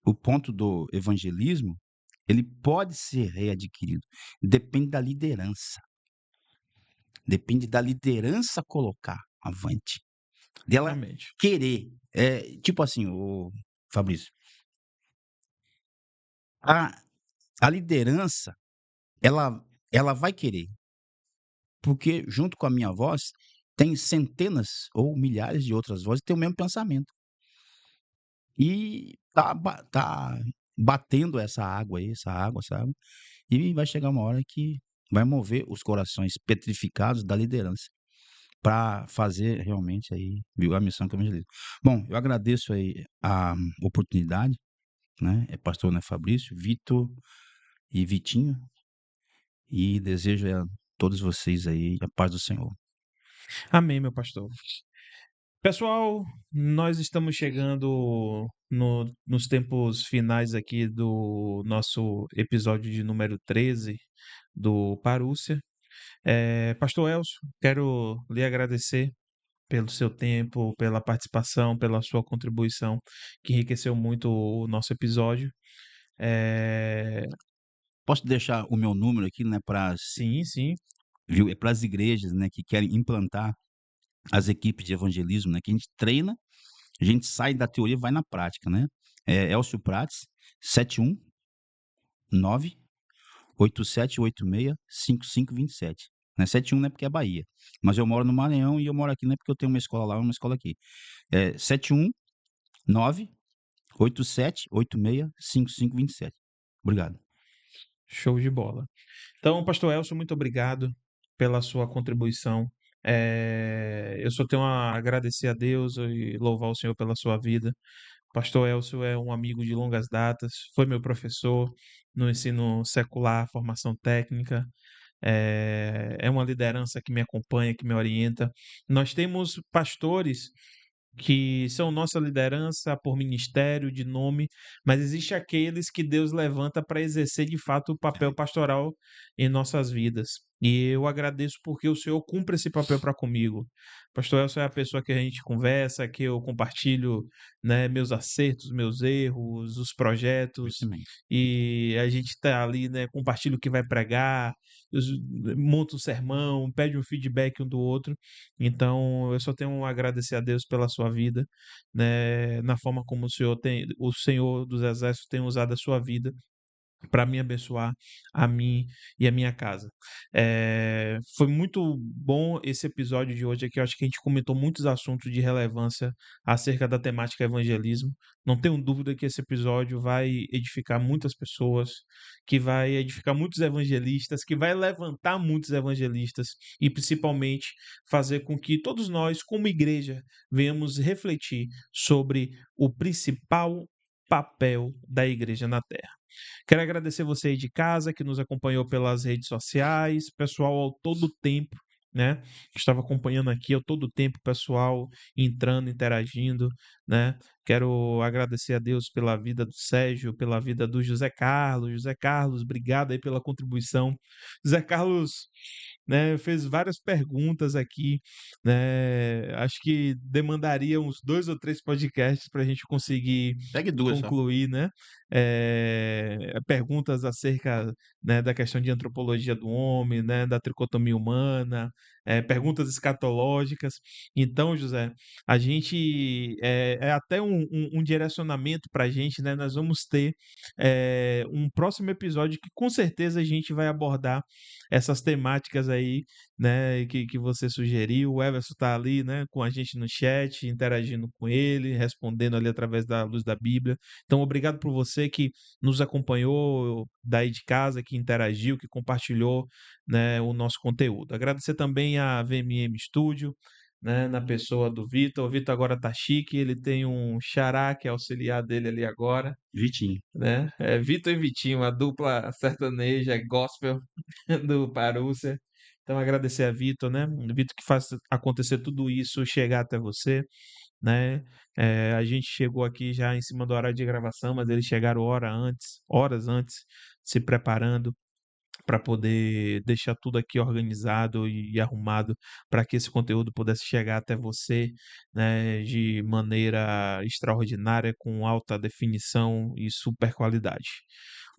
o ponto do evangelismo, ele pode ser readquirido, depende da liderança, depende da liderança colocar avante, dela Justamente. querer, tipo assim, o Fabrício, a a liderança, ela vai querer, porque junto com a minha voz, tem centenas ou milhares de outras vozes que têm o mesmo pensamento. E tá batendo essa água, sabe. E vai chegar uma hora que vai mover os corações petrificados da liderança, para fazer realmente aí, viu, a missão que eu evangelismo. Bom, eu agradeço aí a oportunidade, né, pastor, né, Fabrício, Vitor e Vitinho, e desejo a todos vocês aí a paz do Senhor. Amém, meu pastor. Pessoal, nós estamos chegando nos tempos finais aqui do nosso episódio de número 13 do Parúcia. Pastor Elcio, quero lhe agradecer pelo seu tempo, pela participação, pela sua contribuição, que enriqueceu muito o nosso episódio. É, Posso deixar o meu número aqui, né, sim, sim, viu, para as igrejas, né, que querem implantar as equipes de evangelismo, né, que a gente treina, a gente sai da teoria e vai na prática, né. É Elcio Prates, 719-8786-5527. Né? 71 não é porque é Bahia. Mas eu moro no Maranhão e eu moro aqui não é porque eu tenho uma escola lá e uma escola aqui. É 719-8786-5527. Obrigado. Show de bola. Então, pastor Elcio, muito obrigado pela sua contribuição. Eu só tenho a agradecer a Deus e louvar o Senhor pela sua vida. Pastor Elcio é um amigo de longas datas, foi meu professor no ensino secular, formação técnica, é uma liderança que me acompanha, que me orienta. Nós temos pastores que são nossa liderança por ministério, de nome, mas existe aqueles que Deus levanta para exercer de fato o papel pastoral em nossas vidas. E eu agradeço porque o Senhor cumpre esse papel para comigo. Pastor Elcio é a pessoa que a gente conversa, que eu compartilho, né, meus acertos, meus erros, os Eu projetos, também. e a gente está ali, né, compartilha o que vai pregar, monta um sermão, pede um feedback um do outro. Então, eu só tenho a agradecer a Deus pela sua vida, né, na forma como o Senhor dos Exércitos tem usado a sua vida para me abençoar, a mim e a minha casa. Foi muito bom esse episódio de hoje aqui. Eu acho que a gente comentou muitos assuntos de relevância acerca da temática evangelismo. Não tenho dúvida que esse episódio vai edificar muitas pessoas, que vai edificar muitos evangelistas, que vai levantar muitos evangelistas e principalmente fazer com que todos nós, como igreja, venhamos refletir sobre o principal papel da igreja na Terra. Quero agradecer você aí de casa que nos acompanhou pelas redes sociais, pessoal ao todo tempo, né? Estava acompanhando aqui ao todo tempo, pessoal entrando, interagindo, né? Quero agradecer a Deus pela vida do Sérgio, pela vida do José Carlos. José Carlos, obrigado aí pela contribuição. José Carlos, né, fez várias perguntas aqui, né? Acho que demandaria uns 2 ou 3 podcasts para a gente conseguir Pegue duas só. concluir, né? Perguntas acerca, né, da questão de antropologia do homem, né, da tricotomia humana, perguntas escatológicas. Então, José, a gente é até um direcionamento para a gente, né? Nós vamos ter um próximo episódio que com certeza a gente vai abordar essas temáticas aí, né, que você sugeriu. O Everson está ali, né, com a gente no chat, interagindo com ele, respondendo ali através da luz da Bíblia. Então, obrigado por você que nos acompanhou daí de casa, que interagiu, que compartilhou, né, o nosso conteúdo. Agradecer também a VMM Studio, né, na pessoa do Vitor. O Vitor agora tá chique, ele tem um xará que é auxiliar dele ali agora, Vitinho. né? É Vitor e Vitinho, a dupla sertaneja gospel do Parúcia. Então, agradecer a Vitor, né? Vitor que faz acontecer tudo isso, chegar até você, né? A gente chegou aqui já em cima do horário de gravação, mas eles chegaram horas antes, se preparando para poder deixar tudo aqui organizado e arrumado para que esse conteúdo pudesse chegar até você, né, de maneira extraordinária, com alta definição e super qualidade.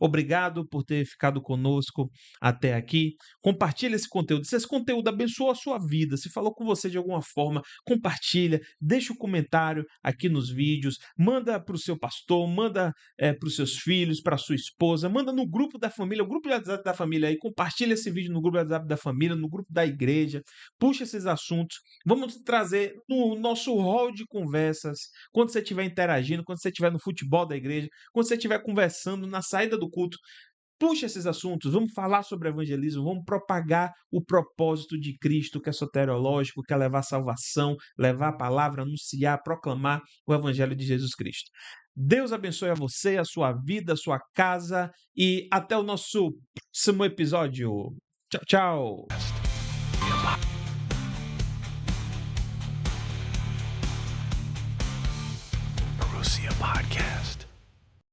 Obrigado por ter ficado conosco até aqui. Compartilhe esse conteúdo. Se esse conteúdo abençoou a sua vida, se falou com você de alguma forma, compartilha, deixa um comentário aqui nos vídeos, manda para o seu pastor, manda para os seus filhos, para a sua esposa, manda no grupo da família, o grupo de WhatsApp da família aí, compartilha esse vídeo no grupo de WhatsApp da família, no grupo da igreja, puxa esses assuntos, vamos trazer no nosso hall de conversas, quando você estiver interagindo, quando você estiver no futebol da igreja, quando você estiver conversando na saída do culto, puxa esses assuntos, vamos falar sobre evangelismo, vamos propagar o propósito de Cristo, que é soteriológico, que é levar salvação, levar a palavra, anunciar, proclamar o evangelho de Jesus Cristo. Deus abençoe a você, a sua vida, a sua casa e até o nosso próximo episódio. Tchau, tchau. Parousia Podcast.